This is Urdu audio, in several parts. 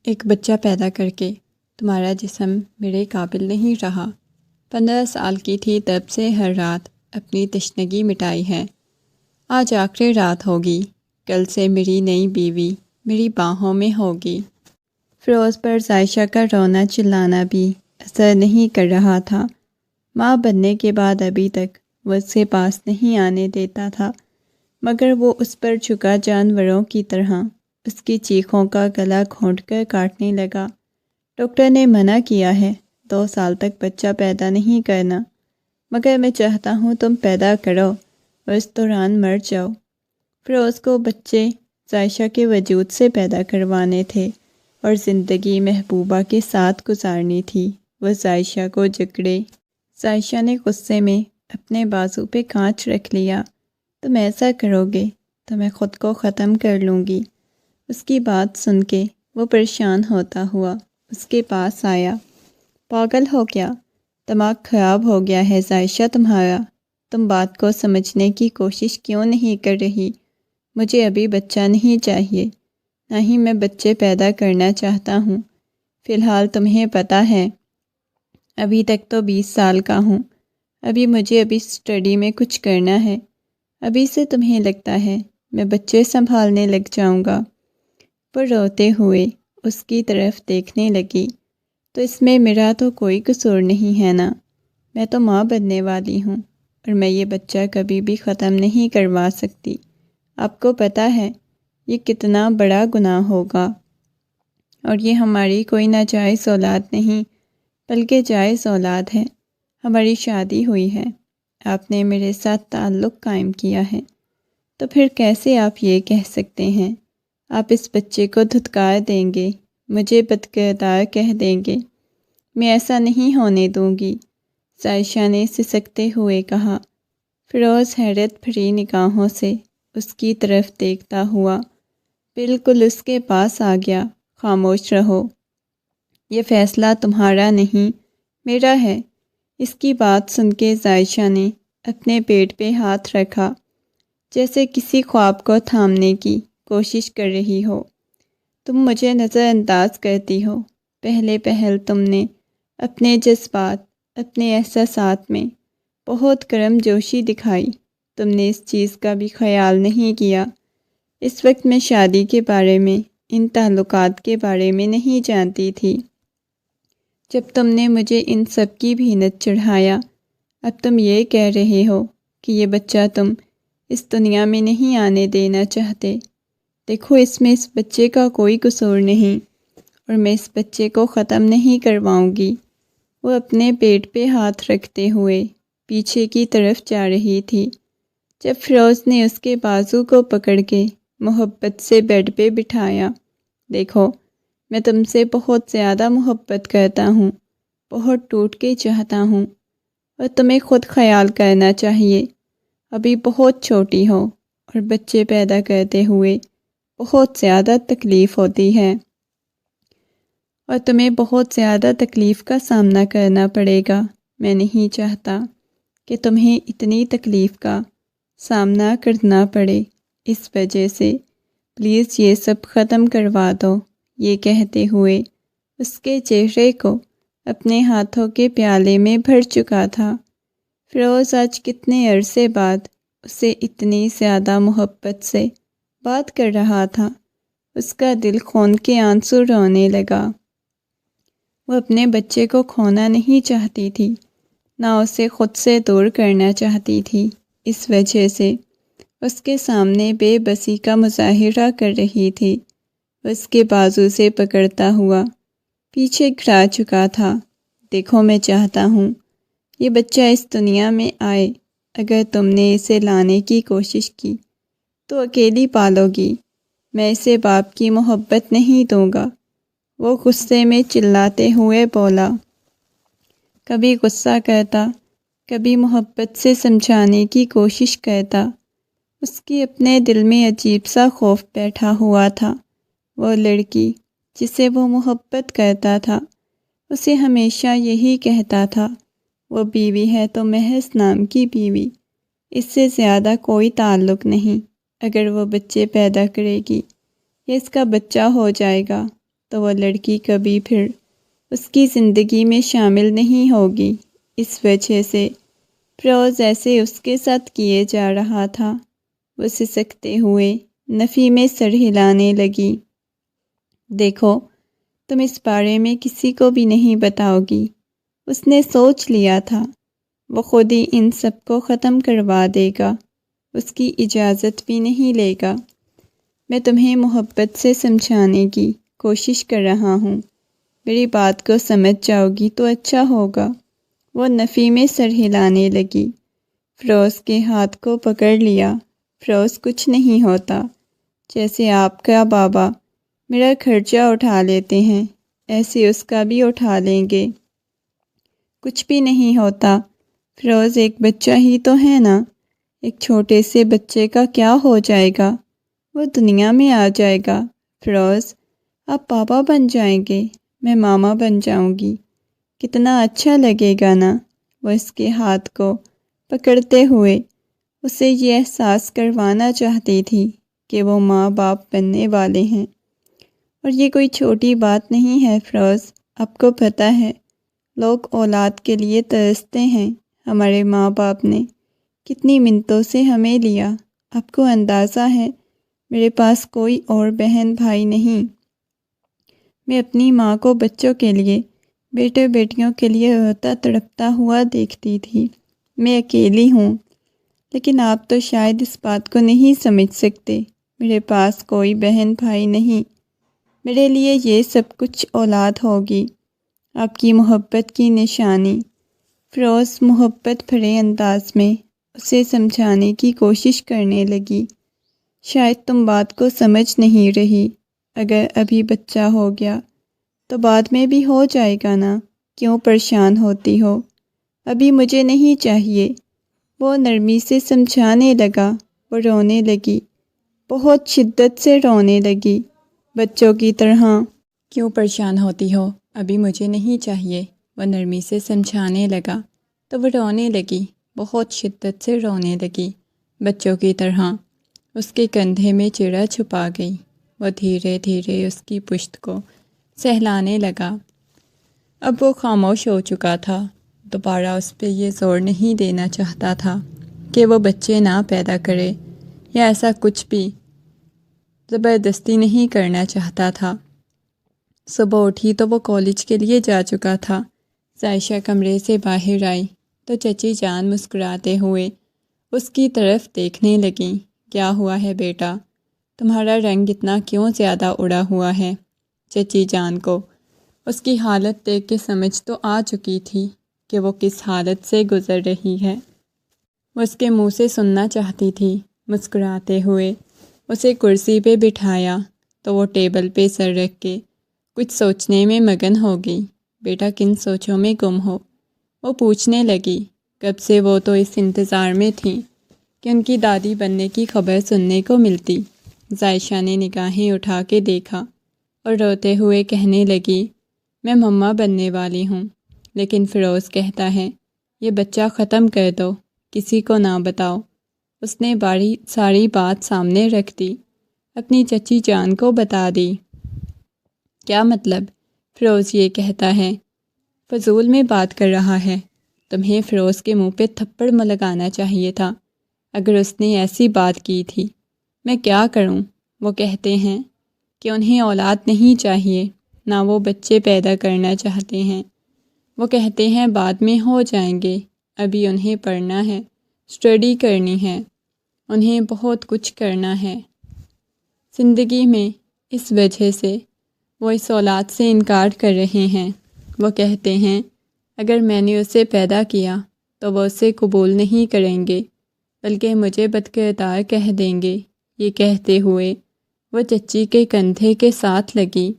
ایک بچہ پیدا کر کے تمہارا جسم میرے قابل نہیں رہا۔ 15 سال کی تھی تب سے ہر رات اپنی تشنگی مٹائی ہے۔ آج آخری رات ہوگی، کل سے میری نئی بیوی میری باہوں میں ہوگی۔ فیروز پر عائشہ کا رونا چلانا بھی اثر نہیں کر رہا تھا۔ ماں بننے کے بعد ابھی تک وہ اس کے پاس نہیں آنے دیتا تھا، مگر وہ اس پر جھکا جانوروں کی طرح اس کی چیخوں کا گلا گھونٹ کر کاٹنے لگا۔ ڈاکٹر نے منع کیا ہے 2 سال تک بچہ پیدا نہیں کرنا، مگر میں چاہتا ہوں تم پیدا کرو اور اس دوران مر جاؤ۔ فیروز کو بچے عائشہ کے وجود سے پیدا کروانے تھے اور زندگی محبوبہ کے ساتھ گزارنی تھی۔ وہ عائشہ کو جکڑے۔ عائشہ نے غصے میں اپنے بازو پہ کانچ رکھ لیا۔ تم ایسا کرو گے تو میں خود کو ختم کر لوں گی۔ اس کی بات سن کے وہ پریشان ہوتا ہوا اس کے پاس آیا۔ پاگل ہو گیا، دماغ خراب ہو گیا ہے عائشہ تمہارا؟ تم بات کو سمجھنے کی کوشش کیوں نہیں کر رہی؟ مجھے ابھی بچہ نہیں چاہیے، نہ ہی میں بچے پیدا کرنا چاہتا ہوں۔ فی الحال تمہیں پتہ ہے ابھی تک تو 20 سال کا ہوں، مجھے اسٹڈی میں کچھ کرنا ہے۔ ابھی سے تمہیں لگتا ہے میں بچے سنبھالنے لگ جاؤں گا؟ وہ روتے ہوئے اس کی طرف دیکھنے لگی۔ تو اس میں میرا تو کوئی قصور نہیں ہے نا، میں تو ماں بننے والی ہوں اور میں یہ بچہ کبھی بھی ختم نہیں کروا سکتی۔ آپ کو پتہ ہے یہ کتنا بڑا گناہ ہوگا، اور یہ ہماری کوئی ناجائز اولاد نہیں بلکہ جائز اولاد ہے۔ ہماری شادی ہوئی ہے، آپ نے میرے ساتھ تعلق قائم کیا ہے، تو پھر کیسے آپ یہ کہہ سکتے ہیں؟ آپ اس بچے کو دھتکار دیں گے، مجھے بدکردار کہہ دیں گے۔ میں ایسا نہیں ہونے دوں گی، عائشہ نے سسکتے ہوئے کہا۔ فیروز حیرت بھری نگاہوں سے اس کی طرف دیکھتا ہوا بالکل اس کے پاس آ گیا۔ خاموش رہو، یہ فیصلہ تمہارا نہیں میرا ہے۔ اس کی بات سن کے عائشہ نے اپنے پیٹ پہ ہاتھ رکھا، جیسے کسی خواب کو تھامنے کی کوشش کر رہی ہو۔ تم مجھے نظر انداز کرتی ہو۔ پہل تم نے اپنے جذبات، اپنے احساسات میں بہت گرم جوشی دکھائی۔ تم نے اس چیز کا بھی خیال نہیں کیا۔ اس وقت میں شادی کے بارے میں، ان تعلقات کے بارے میں نہیں جانتی تھی۔ جب تم نے مجھے ان سب کی بھینت چڑھایا، اب تم یہ کہہ رہے ہو کہ یہ بچہ تم اس دنیا میں نہیں آنے دینا چاہتے۔ دیکھو، اس میں اس بچے کا کوئی قصور نہیں، اور میں اس بچے کو ختم نہیں کرواؤں گی۔ وہ اپنے پیٹ پہ ہاتھ رکھتے ہوئے پیچھے کی طرف جا رہی تھی، جب فیروز نے اس کے بازو کو پکڑ کے محبت سے بیڈ پہ بٹھایا۔ دیکھو، میں تم سے بہت زیادہ محبت کرتا ہوں، بہت ٹوٹ کے چاہتا ہوں، اور تمہیں خود خیال کرنا چاہیے۔ ابھی بہت چھوٹی ہو اور بچے پیدا کرتے ہوئے بہت زیادہ تکلیف ہوتی ہے، اور تمہیں بہت زیادہ تکلیف کا سامنا کرنا پڑے گا۔ میں نہیں چاہتا کہ تمہیں اتنی تکلیف کا سامنا کرنا پڑے، اس وجہ سے پلیز یہ سب ختم کروا دو۔ یہ کہتے ہوئے اس کے چہرے کو اپنے ہاتھوں کے پیالے میں بھر چکا تھا۔ فیروز آج کتنے عرصے بعد اسے اتنی زیادہ محبت سے بات کر رہا تھا۔ اس کا دل خون کے آنسو رونے لگا۔ وہ اپنے بچے کو کھونا نہیں چاہتی تھی، نہ اسے خود سے دور کرنا چاہتی تھی۔ اس وجہ سے اس کے سامنے بے بسی کا مظاہرہ کر رہی تھی۔ اس کے بازو سے پکڑتا ہوا پیچھے گھرا چکا تھا۔ دیکھو، میں چاہتا ہوں یہ بچہ اس دنیا میں آئے۔ اگر تم نے اسے لانے کی کوشش کی تو اکیلی پالو گی۔ میں اسے باپ کی محبت نہیں دوں گا۔ وہ غصے میں چلاتے ہوئے بولا۔ کبھی غصہ کرتا، کبھی محبت سے سمجھانے کی کوشش کرتا۔ اس کی اپنے دل میں عجیب سا خوف بیٹھا ہوا تھا۔ وہ لڑکی جسے وہ محبت کرتا تھا اسے ہمیشہ یہی کہتا تھا، وہ بیوی ہے تو محض نام کی بیوی، اس سے زیادہ کوئی تعلق نہیں۔ اگر وہ بچے پیدا کرے گی یا اس کا بچہ ہو جائے گا تو وہ لڑکی کبھی پھر اس کی زندگی میں شامل نہیں ہوگی۔ اس وجہ سے فیروز ایسے اس کے ساتھ کیے جا رہا تھا۔ وہ سسکتے ہوئے نفی میں سر ہلانے لگی۔ دیکھو، تم اس بارے میں کسی کو بھی نہیں بتاؤ گی۔ اس نے سوچ لیا تھا وہ خود ہی ان سب کو ختم کروا دے گا، اس کی اجازت بھی نہیں لے گا۔ میں تمہیں محبت سے سمجھانے کی کوشش کر رہا ہوں، میری بات کو سمجھ جاؤ گی تو اچھا ہوگا۔ وہ نفی میں سر ہلانے لگی۔ فیروز کے ہاتھ کو پکڑ لیا۔ فیروز، کچھ نہیں ہوتا، جیسے آپ کا بابا میرا خرچہ اٹھا لیتے ہیں ایسے اس کا بھی اٹھا لیں گے۔ کچھ بھی نہیں ہوتا فیروز، ایک بچہ ہی تو ہے نا، ایک چھوٹے سے بچے کا کیا ہو جائے گا، وہ دنیا میں آ جائے گا۔ فیروز، آپ پاپا بن جائیں گے، میں ماما بن جاؤں گی، کتنا اچھا لگے گا نا۔ وہ اس کے ہاتھ کو پکڑتے ہوئے اسے یہ احساس کروانا چاہتی تھی کہ وہ ماں باپ بننے والے ہیں، اور یہ کوئی چھوٹی بات نہیں ہے فیروز۔ آپ کو پتہ ہے لوگ اولاد کے لیے ترستے ہیں، ہمارے ماں باپ نے کتنی منتوں سے ہمیں لیا۔ آپ کو اندازہ ہے میرے پاس کوئی اور بہن بھائی نہیں، میں اپنی ماں کو بچوں کے لیے، بیٹے بیٹیوں کے لیے روتا تڑپتا ہوا دیکھتی تھی۔ میں اکیلی ہوں، لیکن آپ تو شاید اس بات کو نہیں سمجھ سکتے، میرے پاس کوئی بہن بھائی نہیں، میرے لیے یہ سب کچھ اولاد ہوگی، آپ کی محبت کی نشانی۔ فیروز محبت بھرے انداز میں اسے سمجھانے کی کوشش کرنے لگی۔ شاید تم بات کو سمجھ نہیں رہی، اگر ابھی بچہ ہو گیا تو بعد میں بھی ہو جائے گا نا، کیوں پریشان ہوتی ہو؟ ابھی مجھے نہیں چاہیے۔ وہ نرمی سے سمجھانے لگا۔ وہ رونے لگی، بہت شدت سے رونے لگی، بچوں کی طرح۔ کیوں پریشان ہوتی ہو؟ ابھی مجھے نہیں چاہیے، وہ نرمی سے سمجھانے لگا تو وہ رونے لگی، بہت شدت سے رونے لگی، بچوں کی طرح۔ اس کے کندھے میں چڑیا چھپا گئی۔ وہ دھیرے دھیرے اس کی پشت کو سہلانے لگا۔ اب وہ خاموش ہو چکا تھا، دوبارہ اس پہ یہ زور نہیں دینا چاہتا تھا کہ وہ بچے نہ پیدا کرے، یا ایسا کچھ بھی زبردستی نہیں کرنا چاہتا تھا۔ صبح اٹھی تو وہ کالج کے لیے جا چکا تھا۔ عائشہ کمرے سے باہر آئی تو چچی جان مسکراتے ہوئے اس کی طرف دیکھنے لگیں۔ کیا ہوا ہے بیٹا؟ تمہارا رنگ اتنا کیوں زیادہ اڑا ہوا ہے؟ چچی جان کو اس کی حالت دیکھ کے سمجھ تو آ چکی تھی کہ وہ کس حالت سے گزر رہی ہے۔ وہ اس کے منہ سے سننا چاہتی تھی۔ مسکراتے ہوئے اسے کرسی پہ بٹھایا تو وہ ٹیبل پہ سر رکھ کے کچھ سوچنے میں مگن ہو گئی۔ بیٹا کن سوچوں میں گم ہو؟ وہ پوچھنے لگی۔ کب سے وہ تو اس انتظار میں تھی کہ ان کی دادی بننے کی خبر سننے کو ملتی۔ عائشہ نے نگاہیں اٹھا کے دیکھا اور روتے ہوئے کہنے لگی، میں مما بننے والی ہوں، لیکن فیروز کہتا ہے یہ بچہ ختم کر دو، کسی کو نہ بتاؤ۔ اس نے ساری بات سامنے رکھ دی، اپنی چچی جان کو بتا دی۔ کیا مطلب؟ فیروز یہ کہتا ہے فضول میں بات کر رہا ہے، تمہیں فیروز کے منہ پہ تھپڑ لگانا چاہیے تھا اگر اس نے ایسی بات کی تھی۔ میں کیا کروں؟ وہ کہتے ہیں کہ انہیں اولاد نہیں چاہیے، نہ وہ بچے پیدا کرنا چاہتے ہیں۔ وہ کہتے ہیں بعد میں ہو جائیں گے، ابھی انہیں پڑھنا ہے، اسٹڈی کرنی ہے، انہیں بہت کچھ کرنا ہے زندگی میں، اس وجہ سے وہ اس اولاد سے انکار کر رہے ہیں۔ وہ کہتے ہیں اگر میں نے اسے پیدا کیا تو وہ اسے قبول نہیں کریں گے، بلکہ مجھے بدکردار کہہ دیں گے۔ یہ کہتے ہوئے وہ چچی کے کندھے کے ساتھ لگی،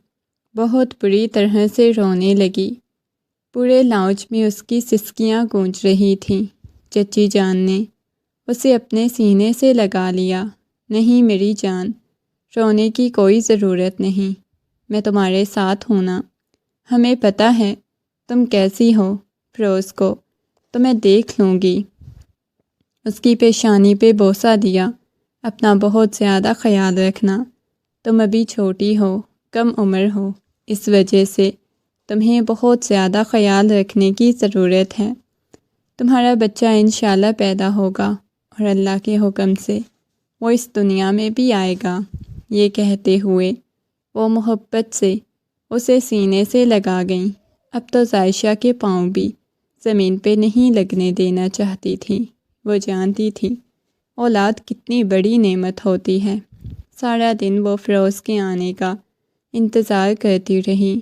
بہت بری طرح سے رونے لگی۔ پورے لاؤنج میں اس کی سسکیاں گونج رہی تھیں۔ چچی جان نے اسے اپنے سینے سے لگا لیا۔ نہیں میری جان، رونے کی کوئی ضرورت نہیں، میں تمہارے ساتھ ہوں نا، ہمیں پتہ ہے تم کیسی ہو، فیروز کو تو میں دیکھ لوں گی۔ اس کی پیشانی پہ بوسہ دیا۔ اپنا بہت زیادہ خیال رکھنا، تم ابھی چھوٹی ہو، کم عمر ہو، اس وجہ سے تمہیں بہت زیادہ خیال رکھنے کی ضرورت ہے۔ تمہارا بچہ انشاءاللہ پیدا ہوگا اور اللہ کے حکم سے وہ اس دنیا میں بھی آئے گا۔ یہ کہتے ہوئے وہ محبت سے اسے سینے سے لگا گئیں۔ اب تو عائشہ کے پاؤں بھی زمین پہ نہیں لگنے دینا چاہتی تھی۔ وہ جانتی تھی اولاد کتنی بڑی نعمت ہوتی ہے۔ سارا دن وہ فیروز کے آنے کا انتظار کرتی رہی،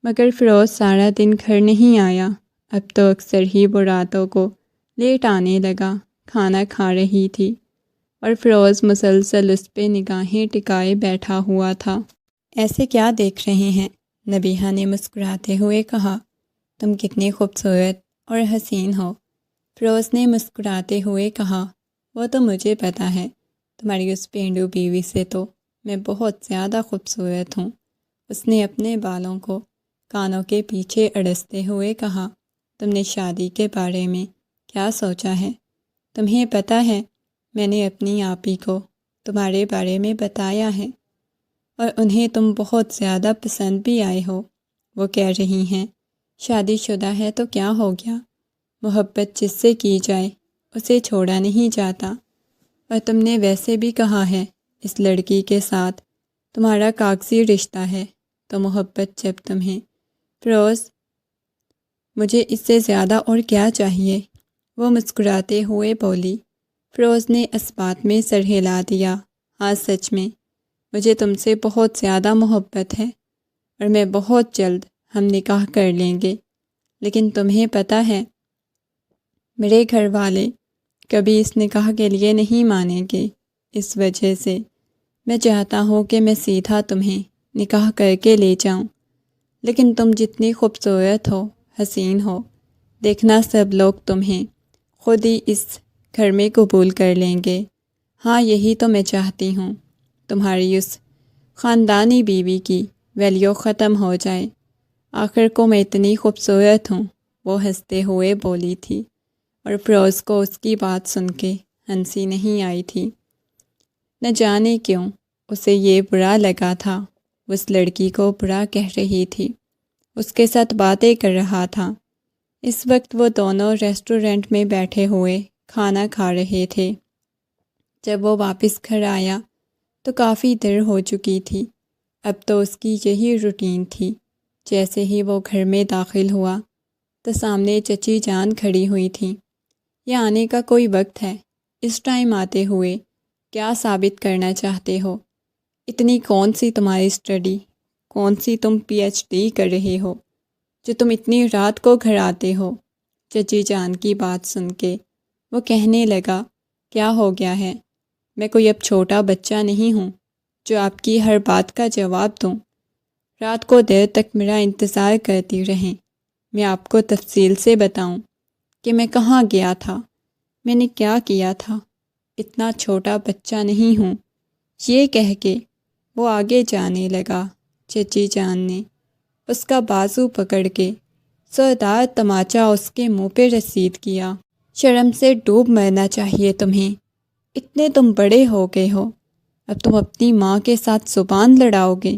مگر فیروز سارا دن گھر نہیں آیا۔ اب تو اکثر ہی وہ راتوں کو لیٹ آنے لگا۔ کھانا کھا رہی تھی اور فیروز مسلسل اس پہ نگاہیں ٹکائے بیٹھا ہوا تھا۔ ایسے کیا دیکھ رہے ہیں؟ نبیہہ نے مسکراتے ہوئے کہا۔ تم کتنی خوبصورت اور حسین ہو۔ فیروز نے مسکراتے ہوئے کہا، وہ تو مجھے پتہ ہے، تمہاری اس پینڈو بیوی سے تو میں بہت زیادہ خوبصورت ہوں۔ اس نے اپنے بالوں کو کانوں کے پیچھے اڑستے ہوئے کہا، تم نے شادی کے بارے میں کیا سوچا ہے؟ تمہیں پتہ ہے میں نے اپنی آپی کو تمہارے بارے میں بتایا ہے اور انہیں تم بہت زیادہ پسند بھی آئے ہو۔ وہ کہہ رہی ہیں شادی شدہ ہے تو کیا ہو گیا، محبت جس سے کی جائے اسے چھوڑا نہیں جاتا، اور تم نے ویسے بھی کہا ہے اس لڑکی کے ساتھ تمہارا کاغذی رشتہ ہے، تو محبت جب تمہیں۔ فیروز، مجھے اس سے زیادہ اور کیا چاہیے؟ وہ مسکراتے ہوئے بولی۔ فیروز نے اس بات میں سر ہلا دیا، ہاں سچ میں مجھے تم سے بہت زیادہ محبت ہے اور میں بہت جلد ہم نکاح کر لیں گے، لیکن تمہیں پتہ ہے میرے گھر والے کبھی اس نکاح کے لیے نہیں مانیں گے۔ اس وجہ سے میں چاہتا ہوں کہ میں سیدھا تمہیں نکاح کر کے لے جاؤں، لیکن تم جتنی خوبصورت ہو، حسین ہو، دیکھنا سب لوگ تمہیں خود ہی اس گھر میں قبول کر لیں گے۔ ہاں یہی تو میں چاہتی ہوں، تمہاری اس خاندانی بیوی کی ویلیو ختم ہو جائے۔ آخر کو میں اتنی خوبصورت ہوں، وہ ہنستے ہوئے بولی تھی، اور فیروز کو اس کی بات سن کے ہنسی نہیں آئی تھی۔ نہ جانے کیوں اسے یہ برا لگا تھا، اس لڑکی کو برا کہہ رہی تھی، اس کے ساتھ باتیں کر رہا تھا۔ اس وقت وہ دونوں ریسٹورنٹ میں بیٹھے ہوئے کھانا کھا رہے تھے۔ جب وہ واپس گھر آیا تو کافی دیر ہو چکی تھی۔ اب تو اس کی یہی روٹین تھی۔ جیسے ہی وہ گھر میں داخل ہوا تو سامنے چچی جان کھڑی ہوئی تھیں۔ یہ آنے کا کوئی وقت ہے؟ اس ٹائم آتے ہوئے کیا ثابت کرنا چاہتے ہو؟ اتنی کون سی تمہاری اسٹڈی، کون سی تم PhD کر رہے ہو جو تم اتنی رات کو گھر آتے ہو؟ چچی جان کی بات سن کے وہ کہنے لگا، کیا ہو گیا ہے؟ میں کوئی اب چھوٹا بچہ نہیں ہوں جو آپ کی ہر بات کا جواب دوں۔ رات کو دیر تک میرا انتظار کرتی رہیں۔ میں آپ کو تفصیل سے بتاؤں کہ میں کہاں گیا تھا، میں نے کیا کیا تھا، اتنا چھوٹا بچہ نہیں ہوں۔ یہ کہہ کے وہ آگے جانے لگا۔ چچی جان نے اس کا بازو پکڑ کے زوردار تماچا اس کے منہ پہ رسید کیا۔ شرم سے ڈوب مرنا چاہیے تمہیں، اتنے تم بڑے ہو گئے ہو، اب تم اپنی ماں کے ساتھ زبان لڑاؤ گے؟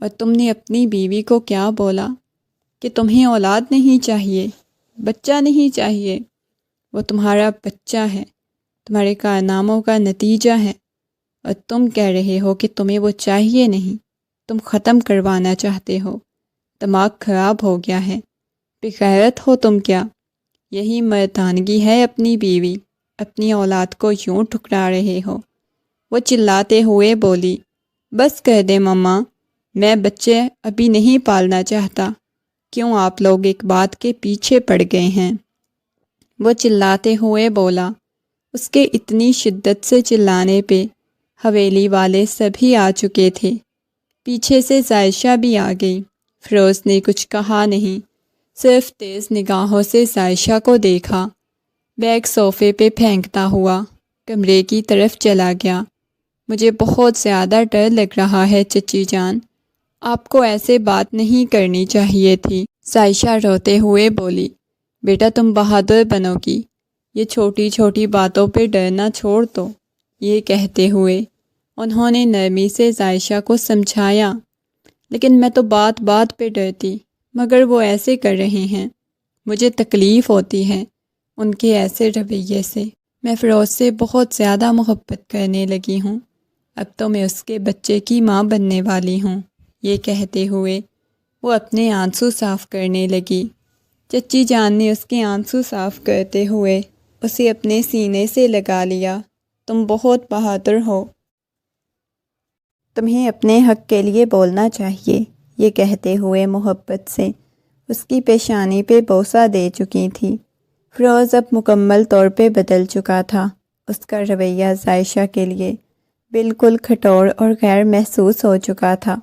اور تم نے اپنی بیوی کو کیا بولا کہ تمہیں اولاد نہیں چاہیے، بچہ نہیں چاہیے؟ وہ تمہارا بچہ ہے، تمہارے کارناموں کا نتیجہ ہے، اور تم کہہ رہے ہو کہ تمہیں وہ چاہیے نہیں، تم ختم کروانا چاہتے ہو۔ دماغ خراب ہو گیا ہے، بغیرت ہو تم کیا؟ یہی مردانگی ہے اپنی بیوی، اپنی اولاد کو یوں ٹھکرا رہے ہو؟ وہ چلاتے ہوئے بولی، بس کر دے مما، میں بچے ابھی نہیں پالنا چاہتا، کیوں آپ لوگ ایک بات کے پیچھے پڑ گئے ہیں؟ وہ چلاتے ہوئے بولا۔ اس کے اتنی شدت سے چلانے پہ حویلی والے سبھی آ چکے تھے۔ پیچھے سے عائشہ بھی آ گئی۔ فیروز نے کچھ کہا نہیں، صرف تیز نگاہوں سے عائشہ کو دیکھا۔ بیگ صوفے پہ پھینکتا ہوا کمرے کی طرف چلا گیا۔ مجھے بہت زیادہ ڈر لگ رہا ہے چچی جان، آپ کو ایسے بات نہیں کرنی چاہیے تھی۔ عائشہ روتے ہوئے بولی، بیٹا تم بہادر بنو گی، یہ چھوٹی چھوٹی باتوں پہ ڈرنا چھوڑ دو۔ یہ کہتے ہوئے انہوں نے نرمی سے عائشہ کو سمجھایا، لیکن میں تو بات بات پہ ڈرتی، مگر وہ ایسے کر رہے ہیں، مجھے تکلیف ہوتی ہے ان کے ایسے رویے سے۔ میں فیروز سے بہت زیادہ محبت کرنے لگی ہوں، اب تو میں اس کے بچے کی ماں بننے والی ہوں۔ یہ کہتے ہوئے وہ اپنے آنسو صاف کرنے لگی۔ چچی جان نے اس کے آنسو صاف کرتے ہوئے اسے اپنے سینے سے لگا لیا۔ تم بہت بہادر ہو، تمہیں اپنے حق کے لیے بولنا چاہیے، یہ کہتے ہوئے محبت سے اس کی پیشانی پہ بوسہ دے چکی تھی۔ فیروز اب مکمل طور پہ بدل چکا تھا۔ اس کا رویہ عائشہ کے لیے بالکل کھٹور اور غیر محسوس ہو چکا تھا۔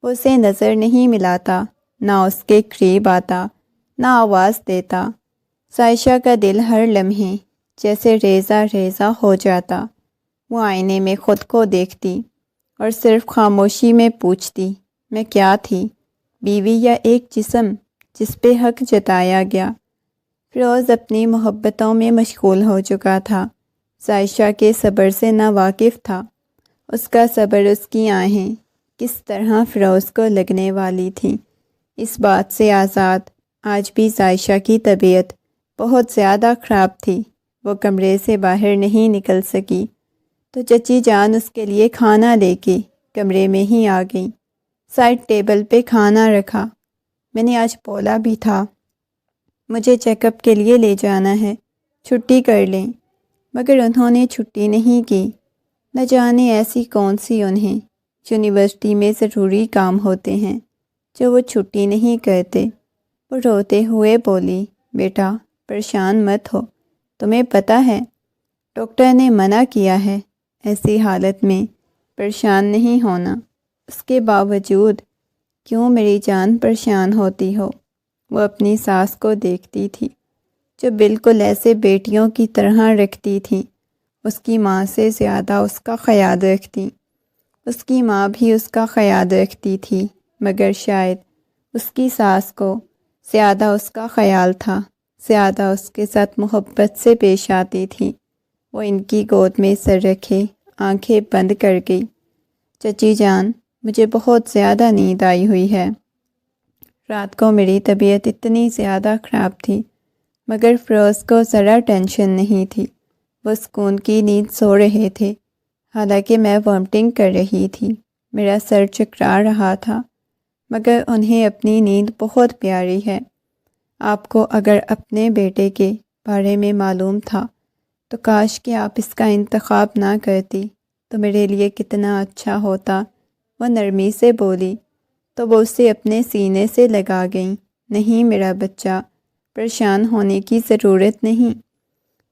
وہ اسے نظر نہیں ملاتا، نہ اس کے قریب آتا، نہ آواز دیتا۔ عائشہ کا دل ہر لمحے جیسے ریزہ ریزہ ہو جاتا۔ وہ آئینے میں خود کو دیکھتی اور صرف خاموشی میں پوچھتی، میں کیا تھی، بیوی یا ایک جسم جس پہ حق جتایا گیا؟ فیروز اپنی محبتوں میں مشغول ہو چکا تھا، عائشہ کے صبر سے نا واقف تھا۔ اس کا صبر، اس کی آہیں کس طرح فیروز کو لگنے والی تھیں، اس بات سے آزاد۔ آج بھی عائشہ کی طبیعت بہت زیادہ خراب تھی، وہ کمرے سے باہر نہیں نکل سکی، تو چچی جان اس کے لیے کھانا لے کے کمرے میں ہی آ گئی۔ سائڈ ٹیبل پہ کھانا رکھا۔ میں نے آج بولا بھی تھا مجھے چیک اپ کے لیے لے جانا ہے، چھٹی کر لیں، مگر انہوں نے چھٹی نہیں کی۔ نہ جانے ایسی کون سی انہیں یونیورسٹی میں ضروری کام ہوتے ہیں جو وہ چھٹی نہیں کرتے۔ وہ روتے ہوئے بولی، بیٹا پریشان مت ہو، تمہیں پتہ ہے ڈاکٹر نے منع کیا ہے ایسی حالت میں پریشان نہیں ہونا۔ اس کے باوجود کیوں میری جان پریشان ہوتی ہو؟ وہ اپنی ساس کو دیکھتی تھی جو بالکل ایسے بیٹیوں کی طرح رکھتی تھی، اس کی ماں سے زیادہ اس کا خیال رکھتی۔ اس کی ماں بھی اس کا خیال رکھتی تھی، مگر شاید اس کی ساس کو زیادہ اس کا خیال تھا، زیادہ اس کے ساتھ محبت سے پیش آتی تھی۔ وہ ان کی گود میں سر رکھے آنکھیں بند کر گئی۔ چچی جان، مجھے بہت زیادہ نیند آئی ہوئی ہے۔ رات کو میری طبیعت اتنی زیادہ خراب تھی، مگر فیروز کو ذرا ٹینشن نہیں تھی۔ وہ سکون کی نیند سو رہے تھے، حالانکہ میں وامٹنگ کر رہی تھی، میرا سر چکرا رہا تھا، مگر انہیں اپنی نیند بہت پیاری ہے۔ آپ کو اگر اپنے بیٹے کے بارے میں معلوم تھا تو کاش کہ آپ اس کا انتخاب نہ کرتی تو میرے لیے کتنا اچھا ہوتا، وہ نرمی سے بولی، تو وہ اسے اپنے سینے سے لگا گئیں۔ نہیں میرا بچہ، پریشان ہونے کی ضرورت نہیں،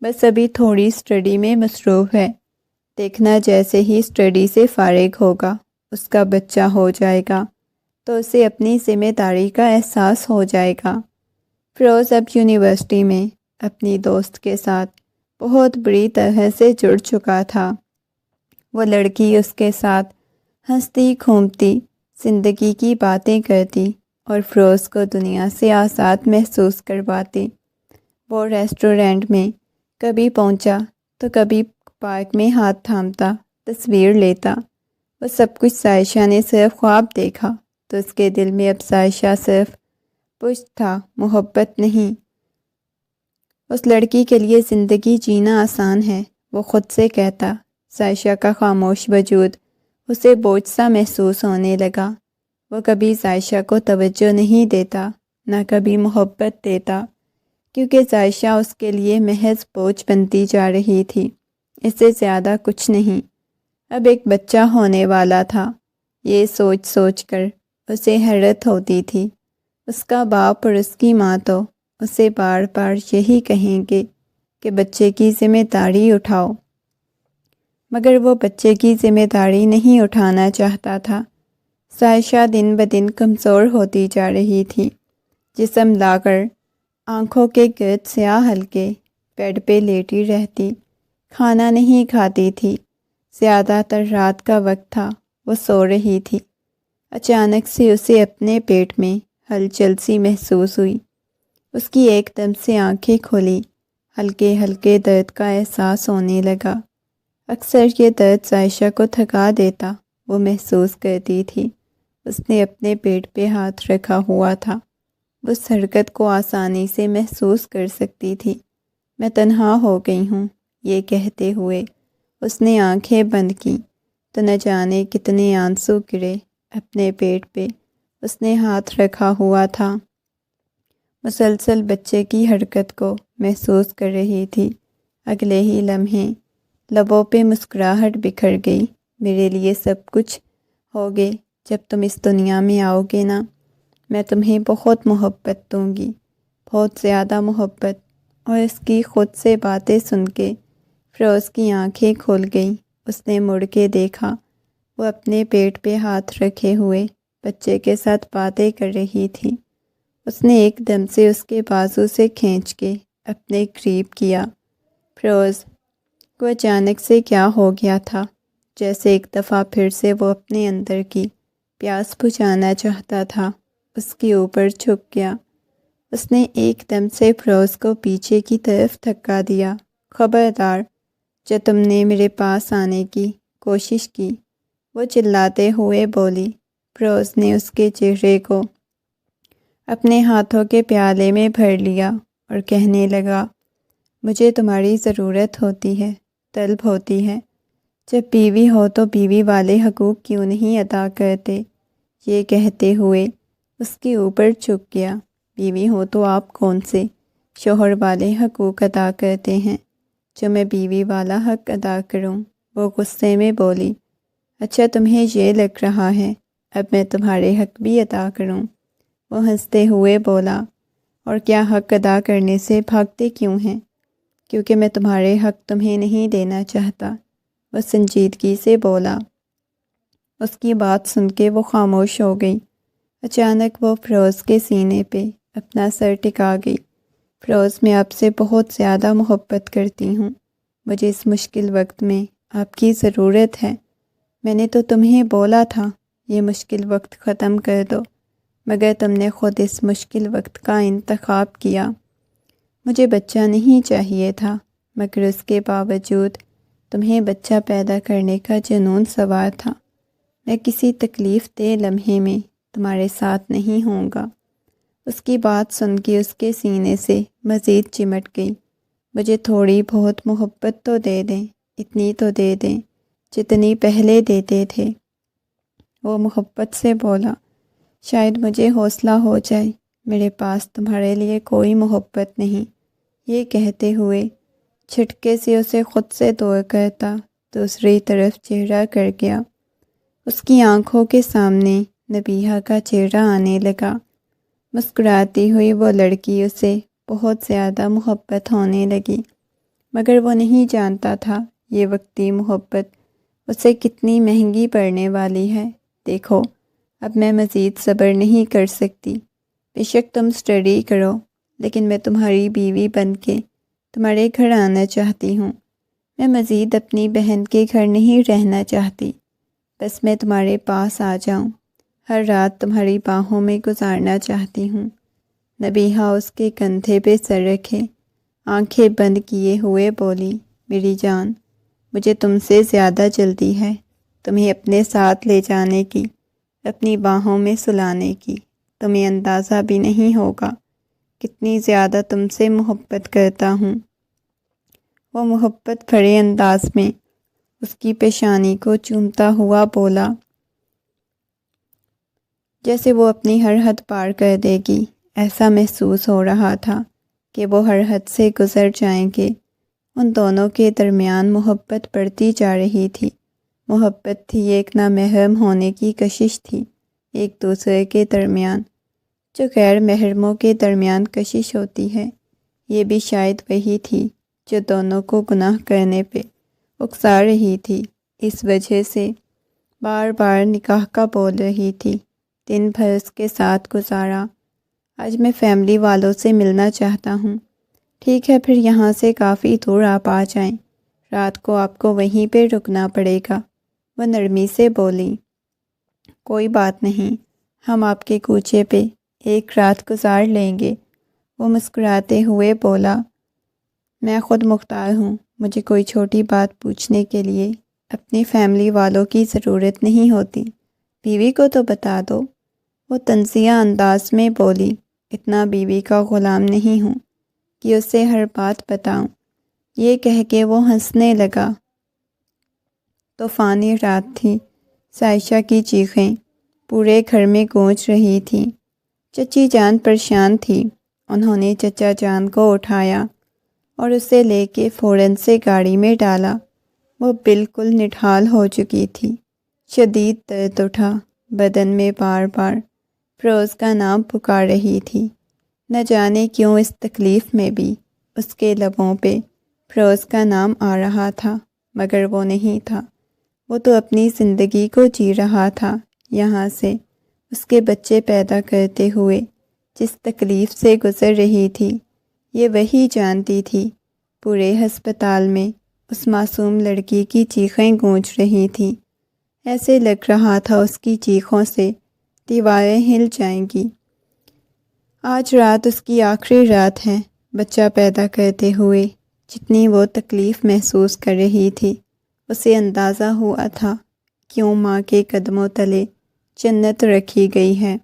بس ابھی تھوڑی اسٹڈی میں مصروف ہے، دیکھنا جیسے ہی اسٹڈی سے فارغ ہوگا، اس کا بچہ ہو جائے گا تو اسے اپنی ذمہ داری کا احساس ہو جائے گا۔ فیروز اب یونیورسٹی میں اپنی دوست کے ساتھ بہت بری طرح سے جڑ چکا تھا۔ وہ لڑکی اس کے ساتھ ہنستی کھومتی زندگی کی باتیں کرتی اور فیروز کو دنیا سے آزاد محسوس کرواتی۔ وہ ریسٹورینٹ میں کبھی پہنچا تو کبھی پارک میں ہاتھ تھامتا، تصویر لیتا۔ وہ سب کچھ عائشہ نے صرف خواب دیکھا تو اس کے دل میں اب عائشہ صرف پشت تھا، محبت نہیں۔ اس لڑکی کے لیے زندگی جینا آسان ہے، وہ خود سے کہتا۔ عائشہ کا خاموش وجود اسے بوجھ سا محسوس ہونے لگا۔ وہ کبھی عائشہ کو توجہ نہیں دیتا، نہ کبھی محبت دیتا، کیونکہ عائشہ اس کے لیے محض بوجھ بنتی جا رہی تھی، اس سے زیادہ کچھ نہیں۔ اب ایک بچہ ہونے والا تھا، یہ سوچ سوچ کر اسے حیرت ہوتی تھی۔ اس کا باپ اور اس کی ماں تو اسے بار بار یہی کہیں گے کہ بچے کی ذمہ داری اٹھاؤ، مگر وہ بچے کی ذمہ داری نہیں اٹھانا چاہتا تھا۔ عائشہ دن بدن کمزور ہوتی جا رہی تھی، جسم لاغر، آنکھوں کے گرد سیاہ حلقے، بیڈ پہ لیٹی رہتی، کھانا نہیں کھاتی تھی، زیادہ تر رات کا وقت تھا، وہ سو رہی تھی۔ اچانک سے اسے اپنے پیٹ میں ہلچل سی محسوس ہوئی، اس کی ایک دم سے آنکھیں کھولی، ہلکے ہلکے درد کا احساس ہونے لگا۔ اکثر یہ درد عائشہ کو تھکا دیتا، وہ محسوس کرتی تھی، اس نے اپنے پیٹ پہ ہاتھ رکھا ہوا تھا۔ وہ اس حرکت کو آسانی سے محسوس کر سکتی تھی۔ میں تنہا ہو گئی ہوں، یہ کہتے ہوئے اس نے آنکھیں بند کیں تو نہ جانے کتنے آنسو گرے اپنے پیٹ پہ۔ اس نے ہاتھ رکھا ہوا تھا، مسلسل بچے کی حرکت کو محسوس کر رہی تھی۔ اگلے ہی لمحے لبوں پہ مسکراہٹ بکھر گئی۔ میرے لیے سب کچھ ہوگے جب تم اس دنیا میں آؤ گے نا، میں تمہیں بہت محبت دوں گی، بہت زیادہ محبت۔ اور اس کی خود سے باتیں سن کے فیروز کی آنکھیں کھل گئیں۔ اس نے مڑ کے دیکھا، وہ اپنے پیٹ پہ ہاتھ رکھے ہوئے بچے کے ساتھ باتیں کر رہی تھی۔ اس نے ایک دم سے اس کے بازو سے کھینچ کے اپنے قریب کیا۔ فیروز کو اچانک سے کیا ہو گیا تھا، جیسے ایک دفعہ پھر سے وہ اپنے اندر کی پیاس بجھانا چاہتا تھا۔ اس کے اوپر جھک گیا۔ اس نے ایک دم سے فیروز کو پیچھے کی طرف دھکا دیا۔ خبردار، جو تم نے میرے پاس آنے کی کوشش کی، وہ چلاتے ہوئے بولی۔ فیروز نے اس کے چہرے کو اپنے ہاتھوں کے پیالے میں بھر لیا اور کہنے لگا، مجھے تمہاری ضرورت ہوتی ہے، طلب ہوتی ہے۔ جب بیوی ہو تو بیوی والے حقوق کیوں نہیں ادا کرتے؟ یہ کہتے ہوئے اس کے اوپر جھک گیا۔ بیوی ہو تو آپ کون سے شوہر والے حقوق ادا کرتے ہیں جو میں بیوی والا حق ادا کروں؟ وہ غصے میں بولی، اچھا تمہیں یہ لگ رہا ہے اب میں تمہارے حق بھی ادا کروں؟ وہ ہنستے ہوئے بولا، اور کیا حق ادا کرنے سے بھاگتے کیوں ہیں؟ کیونکہ میں تمہارے حق تمہیں نہیں دینا چاہتا، وہ سنجیدگی سے بولا۔ اس کی بات سن کے وہ خاموش ہو گئی۔ اچانک وہ فیروز کے سینے پہ اپنا سر ٹکا گئی۔ فیروز، میں آپ سے بہت زیادہ محبت کرتی ہوں، مجھے اس مشکل وقت میں آپ کی ضرورت ہے۔ میں نے تو تمہیں بولا تھا یہ مشکل وقت ختم کر دو، مگر تم نے خود اس مشکل وقت کا انتخاب کیا۔ مجھے بچہ نہیں چاہیے تھا، مگر اس کے باوجود تمہیں بچہ پیدا کرنے کا جنون سوار تھا۔ میں کسی تکلیف دہ لمحے میں تمہارے ساتھ نہیں ہوں گا۔ اس کی بات سن کے اس کے سینے سے مزید چمٹ گئی۔ مجھے تھوڑی بہت محبت تو دے دیں، اتنی تو دے دیں جتنی پہلے دیتے تھے۔ وہ محبت سے بولا، شاید مجھے حوصلہ ہو جائے، میرے پاس تمہارے لیے کوئی محبت نہیں۔ یہ کہتے ہوئے جھٹکے سے اسے خود سے دور کرتا دوسری طرف چہرہ کر گیا۔ اس کی آنکھوں کے سامنے نبیہہ کا چہرہ آنے لگا۔ مسکراتی ہوئی وہ لڑکی اسے بہت زیادہ محبت ہونے لگی، مگر وہ نہیں جانتا تھا یہ وقتی محبت اسے کتنی مہنگی پڑنے والی ہے۔ دیکھو، اب میں مزید صبر نہیں کر سکتی۔ بے شک تم اسٹڈی کرو، لیکن میں تمہاری بیوی بن کے تمہارے گھر آنا چاہتی ہوں۔ میں مزید اپنی بہن کے گھر نہیں رہنا چاہتی، بس میں تمہارے پاس آ جاؤں، ہر رات تمہاری باہوں میں گزارنا چاہتی ہوں۔ نبیہہ اس کے کندھے پہ سر رکھے آنکھیں بند کیے ہوئے بولی، میری جان، مجھے تم سے زیادہ جلدی ہے تمہیں اپنے ساتھ لے جانے کی، اپنی باہوں میں سلانے کی۔ تمہیں اندازہ بھی نہیں ہوگا کتنی زیادہ تم سے محبت کرتا ہوں۔ وہ محبت بھرے انداز میں اس کی پیشانی کو چومتا ہوا بولا، جیسے وہ اپنی ہر حد پار کر دے گی۔ ایسا محسوس ہو رہا تھا کہ وہ ہر حد سے گزر جائیں گے۔ ان دونوں کے درمیان محبت بڑھتی جا رہی تھی۔ محبت تھی، ایک نامحرم ہونے کی کشش تھی ایک دوسرے کے درمیان، جو غیر محرموں کے درمیان کشش ہوتی ہے۔ یہ بھی شاید وہی تھی جو دونوں کو گناہ کرنے پہ اکسا رہی تھی۔ اس وجہ سے بار بار نکاح کا بول رہی تھی۔ دن بھر اس کے ساتھ گزارا، آج میں فیملی والوں سے ملنا چاہتا ہوں۔ ٹھیک ہے، پھر یہاں سے کافی دور آپ آ جائیں، رات کو آپ کو وہیں پہ رکنا پڑے گا۔ وہ نرمی سے بولی، کوئی بات نہیں، ہم آپ کے کوچے پہ ایک رات گزار لیں گے۔ وہ مسکراتے ہوئے بولا، میں خود مختار ہوں، مجھے کوئی چھوٹی بات پوچھنے کے لیے اپنی فیملی والوں کی ضرورت نہیں ہوتی۔ بیوی کو تو بتا دو، وہ طنزیہ انداز میں بولی۔ اتنا بیوی کا غلام نہیں ہوں کہ اسے ہر بات بتاؤں۔ یہ کہہ کے وہ ہنسنے لگا۔ طوفانی رات تھی۔ عائشہ کی چیخیں پورے گھر میں گونج رہی تھیں۔ چچی جان پریشان تھی۔ انہوں نے چچا جان کو اٹھایا اور اسے لے کے فوراً سے گاڑی میں ڈالا۔ وہ بالکل نڈھال ہو چکی تھی۔ شدید درد اٹھا۔ بدن میں بار بار فیروز کا نام پکار رہی تھی۔ نہ جانے کیوں اس تکلیف میں بھی اس کے لبوں پہ فیروز کا نام آ رہا تھا، مگر وہ نہیں تھا۔ وہ تو اپنی زندگی کو جی رہا تھا، یہاں سے اس کے بچے پیدا کرتے ہوئے جس تکلیف سے گزر رہی تھی، یہ وہی جانتی تھی۔ پورے ہسپتال میں اس معصوم لڑکی کی چیخیں گونج رہی تھیں۔ ایسے لگ رہا تھا اس کی چیخوں سے دیواریں ہل جائیں گی۔ آج رات اس کی آخری رات ہے۔ بچہ پیدا کرتے ہوئے جتنی وہ تکلیف محسوس کر رہی تھی، اسے اندازہ ہوا تھا کیوں ماں کے قدموں تلے جنت رکھی گئی ہے۔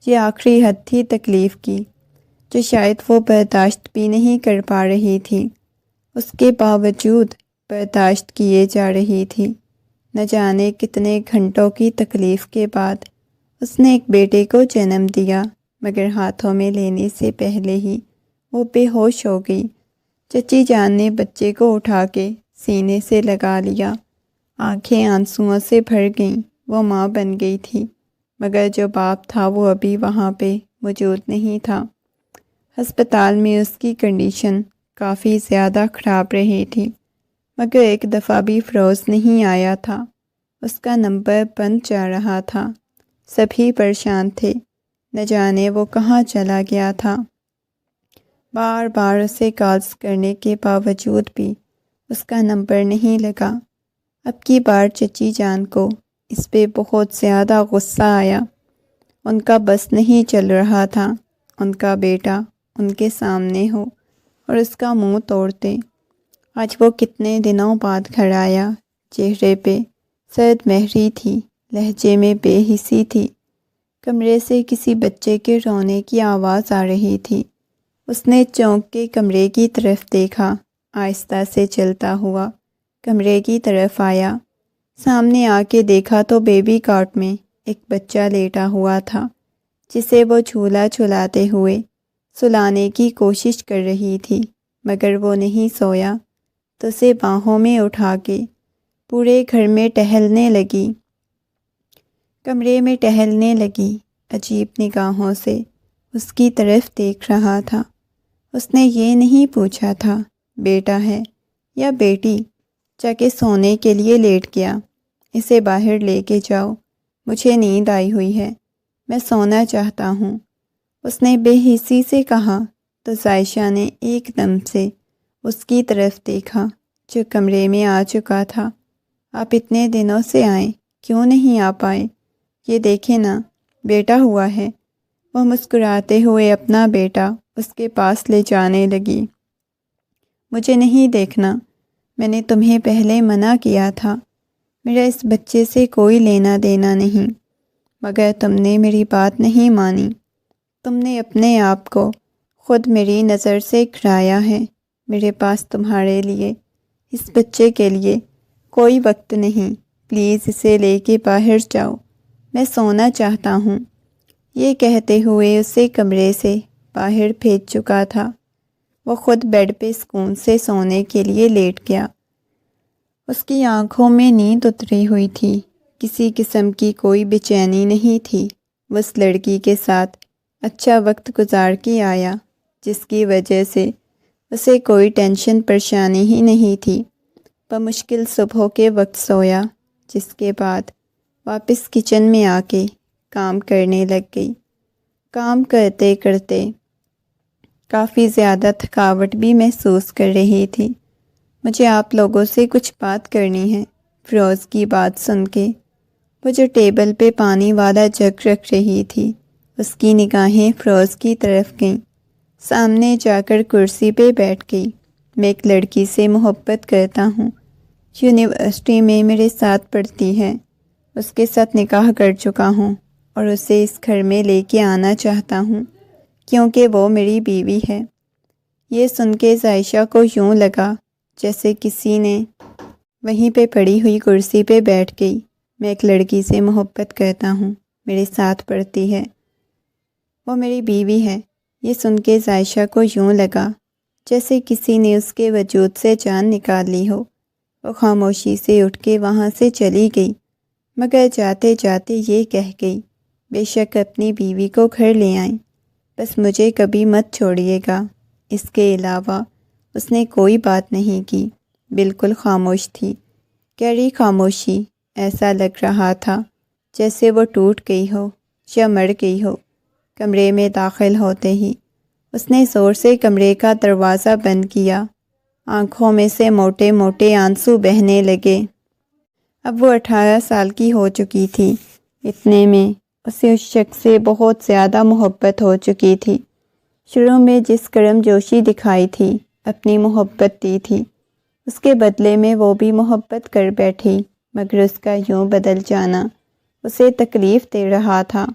یہ آخری حد تھی تکلیف کی، جو شاید وہ برداشت بھی نہیں کر پا رہی تھی۔ اس کے باوجود برداشت کیے جا رہی تھی۔ نہ جانے کتنے گھنٹوں کی تکلیف کے بعد اس نے ایک بیٹے کو جنم دیا، مگر ہاتھوں میں لینے سے پہلے ہی وہ بے ہوش ہو گئی۔ چچی جان نے بچے کو اٹھا کے سینے سے لگا لیا۔ آنکھیں آنسوؤں سے بھر گئیں۔ وہ ماں بن گئی تھی، مگر جو باپ تھا وہ ابھی وہاں پہ موجود نہیں تھا۔ ہسپتال میں اس کی کنڈیشن کافی زیادہ خراب رہی تھی، مگر ایک دفعہ بھی فیروز نہیں آیا تھا۔ اس کا نمبر بند جا رہا تھا۔ سبھی پریشان تھے، نہ جانے وہ کہاں چلا گیا تھا۔ بار بار اسے کالز کرنے کے باوجود بھی اس کا نمبر نہیں لگا۔ اب کی بار چچی جان کو اس پہ بہت زیادہ غصہ آیا۔ ان کا بس نہیں چل رہا تھا ان کا بیٹا ان کے سامنے ہو اور اس کا منہ توڑتے۔ آج وہ کتنے دنوں بعد گھر آیا۔ چہرے پہ سرد مہری تھی، لہجے میں بے حسی تھی۔ کمرے سے کسی بچے کے رونے کی آواز آ رہی تھی۔ اس نے چونک کے کمرے کی طرف دیکھا۔ آہستہ سے چلتا ہوا کمرے کی طرف آیا۔ سامنے آ کے دیکھا تو بیبی کاٹ میں ایک بچہ لیٹا ہوا تھا، جسے وہ جھولا جھلاتے ہوئے سلانے کی کوشش کر رہی تھی، مگر وہ نہیں سویا تو اسے باہوں میں اٹھا کے پورے گھر میں ٹہلنے لگی، کمرے میں ٹہلنے لگی۔ عجیب نگاہوں سے اس کی طرف دیکھ رہا تھا۔ اس نے یہ نہیں پوچھا تھا بیٹا ہے یا بیٹی، جا کے سونے کے لیے لیٹ گیا۔ اسے باہر لے کے جاؤ، مجھے نیند آئی ہوئی ہے، میں سونا چاہتا ہوں، اس نے بے حسی سے کہا۔ تو عائشہ نے ایک دم سے اس کی طرف دیکھا جو کمرے میں آ چکا تھا۔ آپ اتنے دنوں سے آئیں، کیوں نہیں آ پائے؟ یہ دیکھیں نا، بیٹا ہوا ہے۔ وہ مسکراتے ہوئے اپنا بیٹا اس کے پاس لے جانے لگی۔ مجھے نہیں دیکھنا، میں نے تمہیں پہلے منع کیا تھا، میرا اس بچے سے کوئی لینا دینا نہیں، مگر تم نے میری بات نہیں مانی۔ تم نے اپنے آپ کو خود میری نظر سے گرایا ہے۔ میرے پاس تمہارے لیے، اس بچے کے لیے کوئی وقت نہیں، پلیز اسے لے کے باہر جاؤ، میں سونا چاہتا ہوں۔ یہ کہتے ہوئے اسے کمرے سے باہر بھیج چکا تھا۔ وہ خود بیڈ پہ سکون سے سونے کے لیے لیٹ گیا۔ اس کی آنکھوں میں نیند اتری ہوئی تھی، کسی قسم کی کوئی بے چینی نہیں تھی۔ وہ اس لڑکی کے ساتھ اچھا وقت گزار کے آیا، جس کی وجہ سے اسے کوئی ٹینشن پریشانی ہی نہیں تھی۔ بمشکل صبح کے وقت سویا، جس کے بعد واپس کچن میں آ کے کام کرنے لگ گئی۔ کام کرتے کرتے کافی زیادہ تھکاوٹ بھی محسوس کر رہی تھی۔ مجھے آپ لوگوں سے کچھ بات کرنی ہے۔ فیروز کی بات سن کے وہ جو ٹیبل پہ پانی والا جگ رکھ رہی تھی، اس کی نگاہیں فیروز کی طرف گئیں۔ سامنے جا کر کرسی پہ بیٹھ گئی۔ میں ایک لڑکی سے محبت کرتا ہوں، یونیورسٹی میں میرے ساتھ پڑھتی ہے، اس کے ساتھ نکاح کر چکا ہوں اور اسے اس گھر میں لے کے آنا چاہتا ہوں کیونکہ وہ میری بیوی ہے۔ یہ سن کے عائشہ کو یوں لگا جیسے کسی نے وہیں پہ پڑی ہوئی کرسی پہ بیٹھ گئی۔ میں ایک لڑکی سے محبت کرتا ہوں، میرے ساتھ پڑھتی ہے، وہ میری بیوی ہے۔ یہ سن کے عائشہ کو یوں لگا جیسے کسی نے اس کے وجود سے جان نکال لی ہو۔ وہ خاموشی سے اٹھ کے وہاں سے چلی گئی، مگر جاتے جاتے یہ کہہ گئی، بے شک اپنی بیوی کو گھر لے آئیں، بس مجھے کبھی مت چھوڑیے گا۔ اس کے علاوہ اس نے کوئی بات نہیں کی، بالکل خاموش تھی۔ گہری خاموشی، ایسا لگ رہا تھا جیسے وہ ٹوٹ گئی ہو یا مر گئی ہو۔ کمرے میں داخل ہوتے ہی اس نے زور سے کمرے کا دروازہ بند کیا۔ آنکھوں میں سے موٹے موٹے آنسو بہنے لگے۔ اب وہ 18 سال کی ہو چکی تھی، اتنے میں اسے اس شخص سے بہت زیادہ محبت ہو چکی تھی۔ شروع میں جس گرم جوشی دکھائی تھی، اپنی محبت دی تھی، اس کے بدلے میں وہ بھی محبت کر بیٹھی، مگر اس کا یوں بدل جانا اسے تکلیف دے رہا تھا۔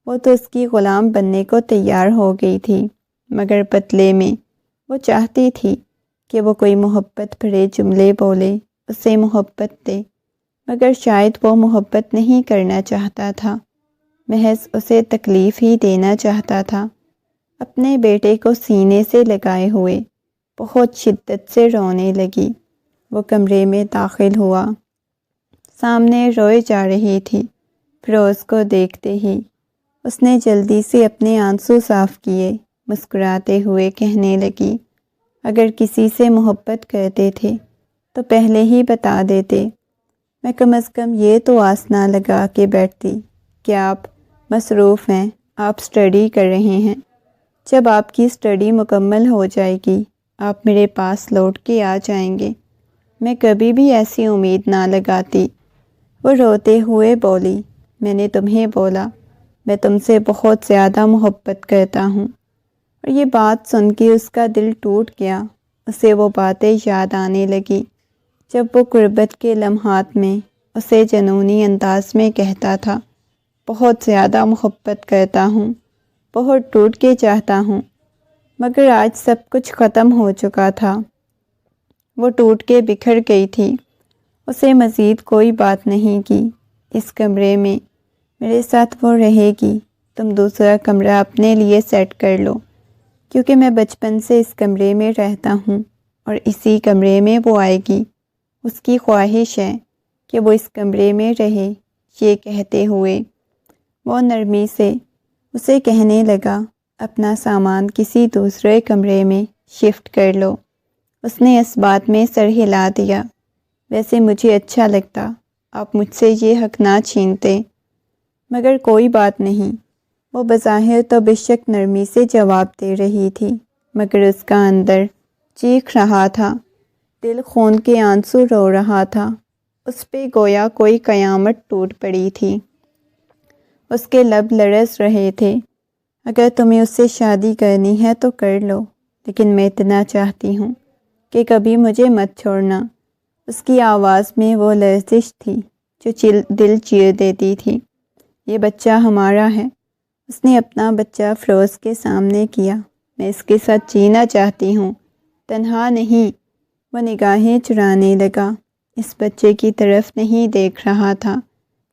وہ تو اس کی غلام بننے کو تیار ہو گئی تھی، مگر بدلے میں وہ چاہتی تھی کہ وہ کوئی محبت بھرے جملے بولے، اسے محبت دے، مگر شاید وہ محبت نہیں کرنا چاہتا تھا، محض اسے تکلیف ہی دینا چاہتا تھا۔ اپنے بیٹے کو سینے سے لگائے ہوئے بہت شدت سے رونے لگی۔ وہ کمرے میں داخل ہوا، سامنے روئے جا رہی تھی۔ فیروز کو دیکھتے ہی اس نے جلدی سے اپنے آنسو صاف کیے، مسکراتے ہوئے کہنے لگی، اگر کسی سے محبت کرتے تھے تو پہلے ہی بتا دیتے، میں کم از کم یہ تو آس نہ لگا کے بیٹھتی کہ آپ مصروف ہیں، آپ اسٹڈی کر رہے ہیں، جب آپ کی اسٹڈی مکمل ہو جائے گی آپ میرے پاس لوٹ کے آ جائیں گے، میں کبھی بھی ایسی امید نہ لگاتی۔ وہ روتے ہوئے بولی، میں نے تمہیں بولا میں تم سے بہت زیادہ محبت کرتا ہوں۔ اور یہ بات سن کے اس کا دل ٹوٹ گیا، اسے وہ باتیں یاد آنے لگی جب وہ غربت کے لمحات میں اسے جنونی انداز میں کہتا تھا، بہت زیادہ محبت کرتا ہوں، بہت ٹوٹ کے چاہتا ہوں، مگر آج سب کچھ ختم ہو چکا تھا۔ وہ ٹوٹ کے بکھر گئی تھی۔ اسے مزید کوئی بات نہیں کی۔ اس کمرے میں میرے ساتھ وہ رہے گی، تم دوسرا کمرہ اپنے لیے سیٹ کر لو، کیونکہ میں بچپن سے اس کمرے میں رہتا ہوں اور اسی کمرے میں وہ آئے گی۔ اس کی خواہش ہے کہ وہ اس کمرے میں رہے۔ یہ کہتے ہوئے وہ نرمی سے اسے کہنے لگا، اپنا سامان کسی دوسرے کمرے میں شفٹ کر لو۔ اس نے اس بات میں سر ہلا دیا، ویسے مجھے اچھا لگتا، آپ مجھ سے یہ حق نہ چھینتے، مگر کوئی بات نہیں۔ وہ بظاہر تو بے شک نرمی سے جواب دے رہی تھی، مگر اس کا اندر چیخ رہا تھا، دل خون کے آنسو رو رہا تھا۔ اس پہ گویا کوئی قیامت ٹوٹ پڑی تھی۔ اس کے لب لرز رہے تھے، اگر تمہیں اس سے شادی کرنی ہے تو کر لو، لیکن میں اتنا چاہتی ہوں کہ کبھی مجھے مت چھوڑنا۔ اس کی آواز میں وہ لرزش تھی جو دل چیر دیتی تھی۔ یہ بچہ ہمارا ہے۔ اس نے اپنا بچہ فیروز کے سامنے کیا۔ میں اس کے ساتھ جینا چاہتی ہوں، تنہا نہیں۔ وہ نگاہیں چرانے لگا، اس بچے کی طرف نہیں دیکھ رہا تھا۔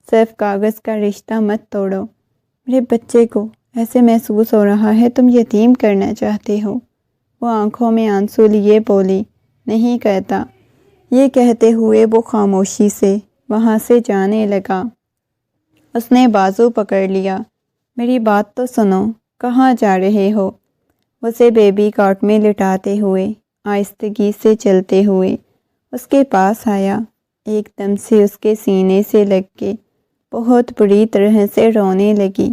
صرف کاغذ کا رشتہ مت توڑو، میرے بچے کو ایسے محسوس ہو رہا ہے تم یتیم کرنا چاہتے ہو۔ وہ آنکھوں میں آنسو لیے بولی، نہیں کہتا۔ یہ کہتے ہوئے وہ خاموشی سے وہاں سے جانے لگا۔ اس نے بازو پکڑ لیا، میری بات تو سنو، کہاں جا رہے ہو؟ اسے بیبی کاٹ میں لٹاتے ہوئے آہستگی سے چلتے ہوئے اس کے پاس آیا، ایک دم سے اس کے سینے سے لگ کے بہت بری طرح سے رونے لگی۔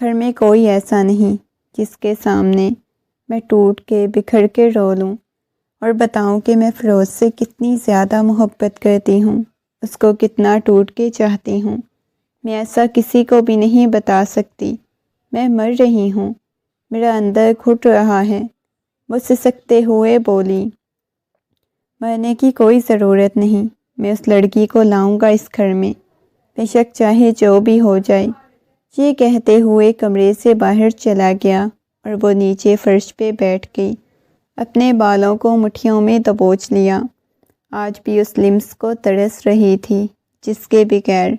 گھر میں کوئی ایسا نہیں جس کے سامنے میں ٹوٹ کے بکھر کے رو لوں اور بتاؤں کہ میں فیروز سے کتنی زیادہ محبت کرتی ہوں، اس کو کتنا ٹوٹ کے چاہتی ہوں۔ میں ایسا کسی کو بھی نہیں بتا سکتی۔ میں مر رہی ہوں، میرا اندر گھٹ رہا ہے۔ وہ سسکتے ہوئے بولی، مرنے کی کوئی ضرورت نہیں، میں اس لڑکی کو لاؤں گا اس گھر میں، بے شک چاہے جو بھی ہو جائے۔ یہ کہتے ہوئے کمرے سے باہر چلا گیا اور وہ نیچے فرش پہ بیٹھ گئی، اپنے بالوں کو مٹھیوں میں دبوچ لیا۔ آج بھی اس لمس کو ترس رہی تھی جس کے بغیر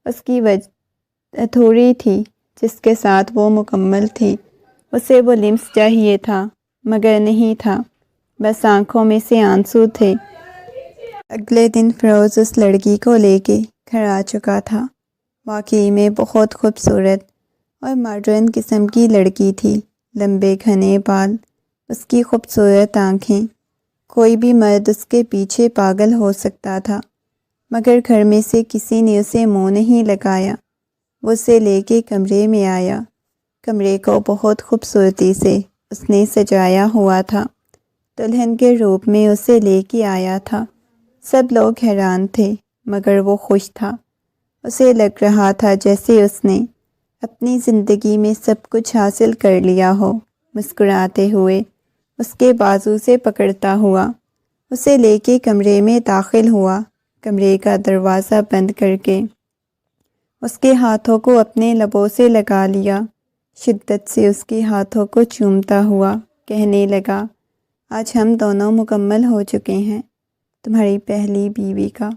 اس کی وجہ تھوڑی تھی، جس کے ساتھ وہ مکمل تھی۔ اسے وہ لمس چاہیے تھا مگر نہیں تھا، بس آنکھوں میں سے آنسو تھے۔ اگلے دن فیروز اس لڑکی کو لے کے گھر آ چکا تھا۔ واقعی میں بہت خوبصورت اور ماڈرن قسم کی لڑکی تھی، لمبے گھنے بال، اس کی خوبصورت آنکھیں۔ کوئی بھی مرد اس کے پیچھے پاگل ہو سکتا تھا، مگر گھر میں سے کسی نے اسے منہ نہیں لگایا۔ وہ اسے لے کے کمرے میں آیا۔ کمرے کو بہت خوبصورتی سے اس نے سجایا ہوا تھا، دلہن کے روپ میں اسے لے کے آیا تھا۔ سب لوگ حیران تھے مگر وہ خوش تھا۔ اسے لگ رہا تھا جیسے اس نے اپنی زندگی میں سب کچھ حاصل کر لیا ہو۔ مسکراتے ہوئے اس کے بازو سے پکڑتا ہوا اسے لے کے کمرے میں داخل ہوا۔ کمرے کا دروازہ بند کر کے اس کے ہاتھوں کو اپنے لبوں سے لگا لیا، شدت سے اس کے ہاتھوں کو چومتا ہوا کہنے لگا، آج ہم دونوں مکمل ہو چکے ہیں، تمہاری پہلی بیوی کا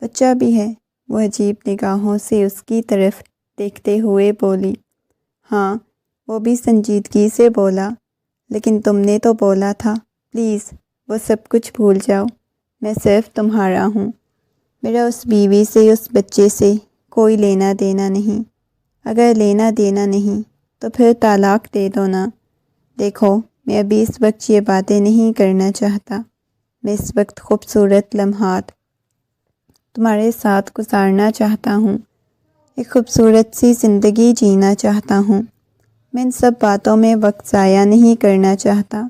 بچہ بھی ہے۔ وہ عجیب نگاہوں سے اس کی طرف دیکھتے ہوئے بولی، ہاں، وہ بھی سنجیدگی سے بولا، لیکن تم نے تو بولا تھا پلیز وہ سب کچھ بھول جاؤ، میں صرف تمہارا ہوں، میرا اس بیوی سے، اس بچے سے کوئی لینا دینا نہیں۔ اگر لینا دینا نہیں تو پھر طلاق دے دو نا۔ دیکھو میں ابھی اس وقت یہ باتیں نہیں کرنا چاہتا، میں اس وقت خوبصورت لمحات تمہارے ساتھ گزارنا چاہتا ہوں، ایک خوبصورت سی زندگی جینا چاہتا ہوں، میں ان سب باتوں میں وقت ضائع نہیں کرنا چاہتا۔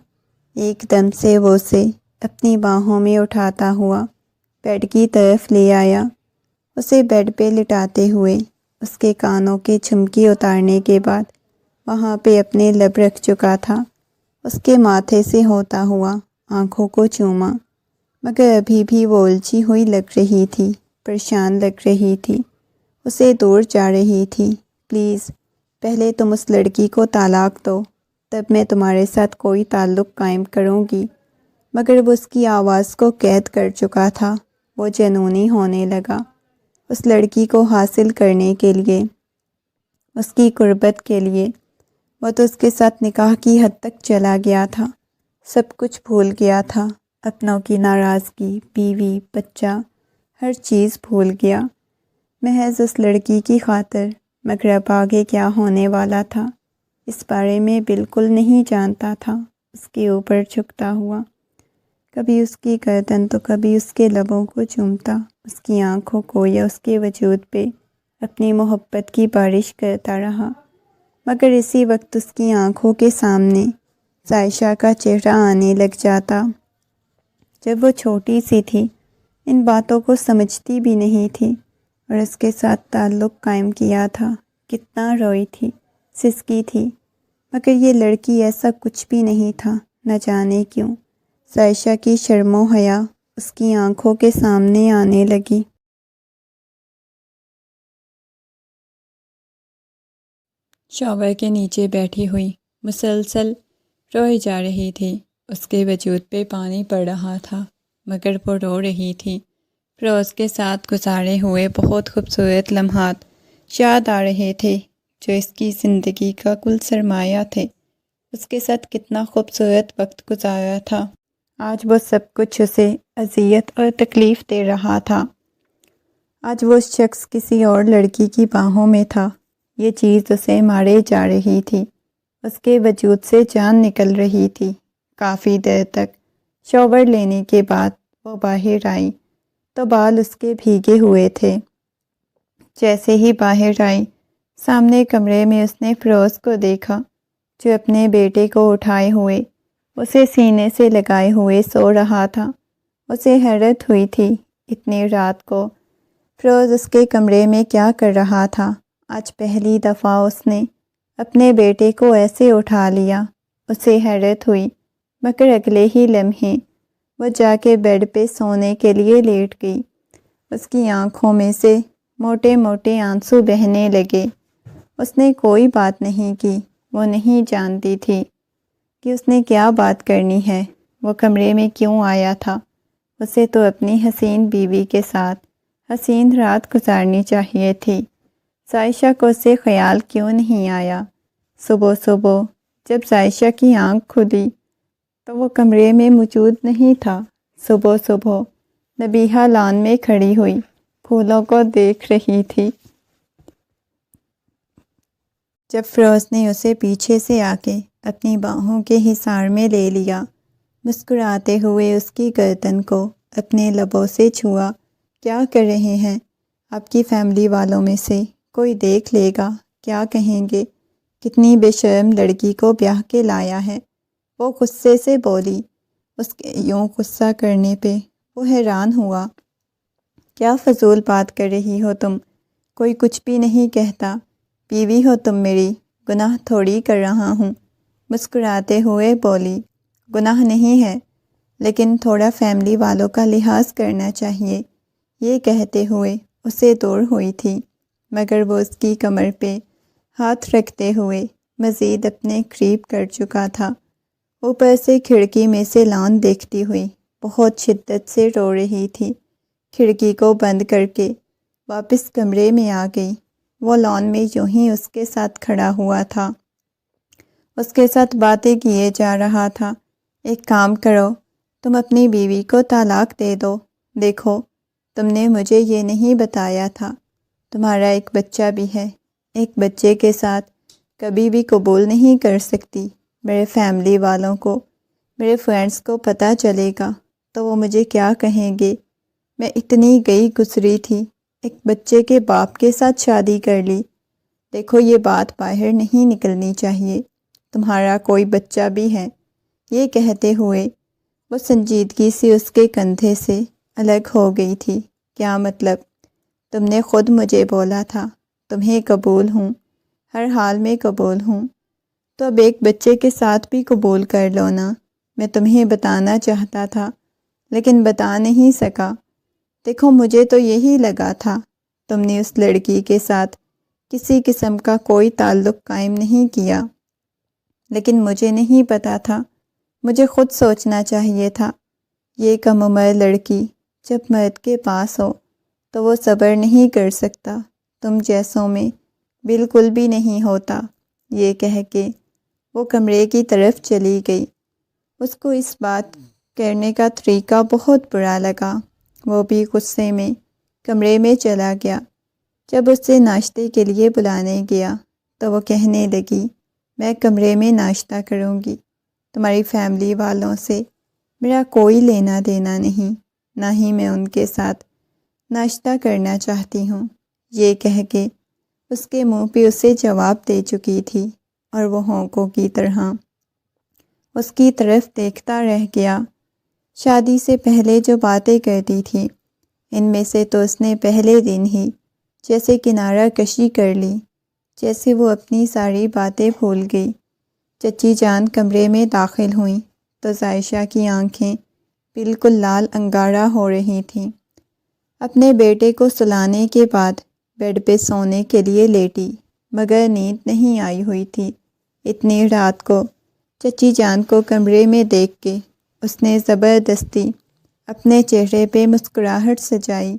ایک دم سے وہ اسے اپنی باہوں میں اٹھاتا ہوا بیڈ کی طرف لے آیا۔ اسے بیڈ پہ لٹاتے ہوئے اس کے کانوں کے جھمکی اتارنے کے بعد وہاں پہ اپنے لب رکھ چکا تھا۔ اس کے ماتھے سے ہوتا ہوا آنکھوں کو چوما، مگر ابھی بھی وہ الجھی ہوئی لگ رہی تھی، پریشان لگ رہی تھی، اسے دور جا رہی تھی۔ پلیز پہلے تم اس لڑکی کو طلاق دو، تب میں تمہارے ساتھ کوئی تعلق قائم کروں گی۔ مگر وہ اس کی آواز کو قید کر چکا تھا۔ وہ جنونی ہونے لگا۔ اس لڑکی کو حاصل کرنے کے لیے، اس کی قربت کے لیے وہ تو اس کے ساتھ نکاح کی حد تک چلا گیا تھا، سب کچھ بھول گیا تھا، اپنوں کی ناراضگی، بیوی، بچہ، ہر چیز بھول گیا، محض اس لڑکی کی خاطر۔ مگر اب آگے کیا ہونے والا تھا اس بارے میں بالکل نہیں جانتا تھا۔ اس کے اوپر جھکتا ہوا کبھی اس کی گردن تو کبھی اس کے لبوں کو چومتا، اس کی آنکھوں کو یا اس کے وجود پہ اپنی محبت کی بارش کرتا رہا۔ مگر اسی وقت اس کی آنکھوں کے سامنے عائشہ کا چہرہ آنے لگ جاتا۔ جب وہ چھوٹی سی تھی ان باتوں کو سمجھتی بھی نہیں تھی اور اس کے ساتھ تعلق قائم کیا تھا، کتنا روئی تھی، سسکی تھی، مگر یہ لڑکی ایسا کچھ بھی نہیں تھا۔ نہ جانے کیوں عائشہ کی شرم و حیا اس کی آنکھوں کے سامنے آنے لگی۔ شاور کے نیچے بیٹھی ہوئی مسلسل روئی جا رہی تھی، اس کے وجود پہ پانی پڑ رہا تھا مگر وہ رو رہی تھی۔ فیروز کے ساتھ گزارے ہوئے بہت خوبصورت لمحات یاد آ رہے تھے جو اس کی زندگی کا کل سرمایہ تھے۔ اس کے ساتھ کتنا خوبصورت وقت گزارا تھا، آج وہ سب کچھ اسے اذیت اور تکلیف دے رہا تھا۔ آج وہ شخص کسی اور لڑکی کی باہوں میں تھا، یہ چیز اسے مارے جا رہی تھی، اس کے وجود سے جان نکل رہی تھی۔ کافی دیر تک شاور لینے کے بعد وہ باہر آئی تو بال اس کے بھیگے ہوئے تھے۔ جیسے ہی باہر آئی سامنے کمرے میں اس نے فیروز کو دیکھا جو اپنے بیٹے کو اٹھائے ہوئے اسے سینے سے لگائے ہوئے سو رہا تھا۔ اسے حیرت ہوئی تھی اتنی رات کو فیروز اس کے کمرے میں کیا کر رہا تھا۔ آج پہلی دفعہ اس نے اپنے بیٹے کو ایسے اٹھا لیا، اسے حیرت ہوئی، مگر اگلے ہی لمحے وہ جا کے بیڈ پہ سونے کے لیے لیٹ گئی۔ اس کی آنکھوں میں سے موٹے موٹے آنسو بہنے لگے۔ اس نے کوئی بات نہیں کی۔ وہ نہیں جانتی تھی کہ اس نے کیا بات کرنی ہے۔ وہ کمرے میں کیوں آیا تھا؟ اسے تو اپنی حسین بیوی کے ساتھ حسین رات گزارنی چاہیے تھی۔ عائشہ کو اس سے خیال کیوں نہیں آیا؟ صبح صبح جب عائشہ کی آنکھ کھلی تو وہ کمرے میں موجود نہیں تھا۔ صبح صبح نبیہہ لان میں کھڑی ہوئی پھولوں کو دیکھ رہی تھی جب فیروز نے اسے پیچھے سے آ کے اپنی باہوں کے حصار میں لے لیا، مسکراتے ہوئے اس کی گردن کو اپنے لبوں سے چھوا۔ کیا کر رہے ہیں؟ آپ کی فیملی والوں میں سے کوئی دیکھ لے گا، کیا کہیں گے؟ کتنی بے شرم لڑکی کو بیاہ کے لایا ہے۔ وہ غصے سے بولی۔ اس کے یوں غصہ کرنے پہ وہ حیران ہوا۔ کیا فضول بات کر رہی ہو تم؟ کوئی کچھ بھی نہیں کہتا، بیوی ہو تم میری، گناہ تھوڑی کر رہا ہوں۔ مسکراتے ہوئے بولی۔ گناہ نہیں ہے، لیکن تھوڑا فیملی والوں کا لحاظ کرنا چاہیے۔ یہ کہتے ہوئے اسے دور ہوئی تھی، مگر وہ اس کی کمر پہ ہاتھ رکھتے ہوئے مزید اپنے قریب کر چکا تھا۔ اوپر سے کھڑکی میں سے لان دیکھتی ہوئی بہت شدت سے رو رہی تھی۔ کھڑکی کو بند کر کے واپس کمرے میں آ گئی۔ وہ لان میں یوں ہی اس کے ساتھ کھڑا ہوا تھا، اس کے ساتھ باتیں کیے جا رہا تھا۔ ایک کام کرو، تم اپنی بیوی کو طلاق دے دو۔ دیکھو، تم نے مجھے یہ نہیں بتایا تھا، تمہارا ایک بچہ بھی ہے۔ ایک بچے کے ساتھ کبھی بھی قبول نہیں کر سکتی۔ میرے فیملی والوں کو، میرے فرینڈس کو پتہ چلے گا تو وہ مجھے کیا کہیں گے؟ میں اتنی گئی گزری تھی، ایک بچے کے باپ کے ساتھ شادی کر لی۔ دیکھو، یہ بات باہر نہیں نکلنی چاہیے، تمہارا کوئی بچہ بھی ہے۔ یہ کہتے ہوئے وہ سنجیدگی سے اس کے کندھے سے الگ ہو گئی تھی۔ کیا مطلب؟ تم نے خود مجھے بولا تھا تمہیں قبول ہوں، ہر حال میں قبول ہوں، تو اب ایک بچے کے ساتھ بھی قبول کر لو نا۔ میں تمہیں بتانا چاہتا تھا لیکن بتا نہیں سکا۔ دیکھو، مجھے تو یہی لگا تھا تم نے اس لڑکی کے ساتھ کسی قسم کا کوئی تعلق قائم نہیں کیا، لیکن مجھے نہیں پتا تھا، مجھے خود سوچنا چاہیے تھا۔ یہ کم عمر لڑکی جب مرد کے پاس ہو تو وہ صبر نہیں کر سکتا، تم جیسوں میں بالکل بھی نہیں ہوتا۔ یہ کہہ کے وہ کمرے کی طرف چلی گئی۔ اس کو اس بات کرنے کا طریقہ بہت برا لگا۔ وہ بھی غصے میں کمرے میں چلا گیا۔ جب اسے ناشتے کے لیے بلانے گیا تو وہ کہنے لگی، میں کمرے میں ناشتہ کروں گی، تمہاری فیملی والوں سے میرا کوئی لینا دینا نہیں، نہ ہی میں ان کے ساتھ ناشتہ کرنا چاہتی ہوں۔ یہ کہہ کے اس کے منہ پہ اسے جواب دے چکی تھی اور وہ ہونکوں کی طرح اس کی طرف دیکھتا رہ گیا۔ شادی سے پہلے جو باتیں کرتی تھی، ان میں سے تو اس نے پہلے دن ہی جیسے کنارہ کشی کر لی، جیسے وہ اپنی ساری باتیں بھول گئی۔ چچی جان کمرے میں داخل ہوئیں تو عائشہ کی آنکھیں بالکل لال انگارہ ہو رہی تھیں۔ اپنے بیٹے کو سلانے کے بعد بیڈ پہ سونے کے لیے لیٹی، مگر نیند نہیں آئی ہوئی تھی۔ اتنی رات کو چچی جان کو کمرے میں دیکھ کے اس نے زبردستی اپنے چہرے پہ مسکراہٹ سجائی۔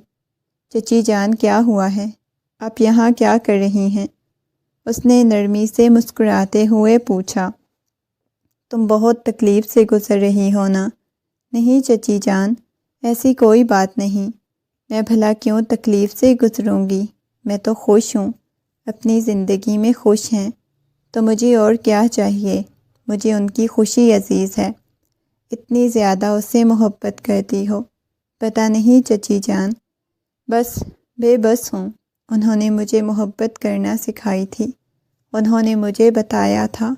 چچی جان، کیا ہوا ہے؟ آپ یہاں کیا کر رہی ہیں؟ اس نے نرمی سے مسکراتے ہوئے پوچھا۔ تم بہت تکلیف سے گزر رہی ہو نا؟ نہیں چچی جان، ایسی کوئی بات نہیں، میں بھلا کیوں تکلیف سے گزروں گی؟ میں تو خوش ہوں، اپنی زندگی میں خوش ہیں، تو مجھے اور کیا چاہیے؟ مجھے ان کی خوشی عزیز ہے۔ اتنی زیادہ اس سے محبت کرتی ہو؟ پتہ نہیں چچی جان، بس بے بس ہوں۔ انہوں نے مجھے محبت کرنا سکھائی تھی، انہوں نے مجھے بتایا تھا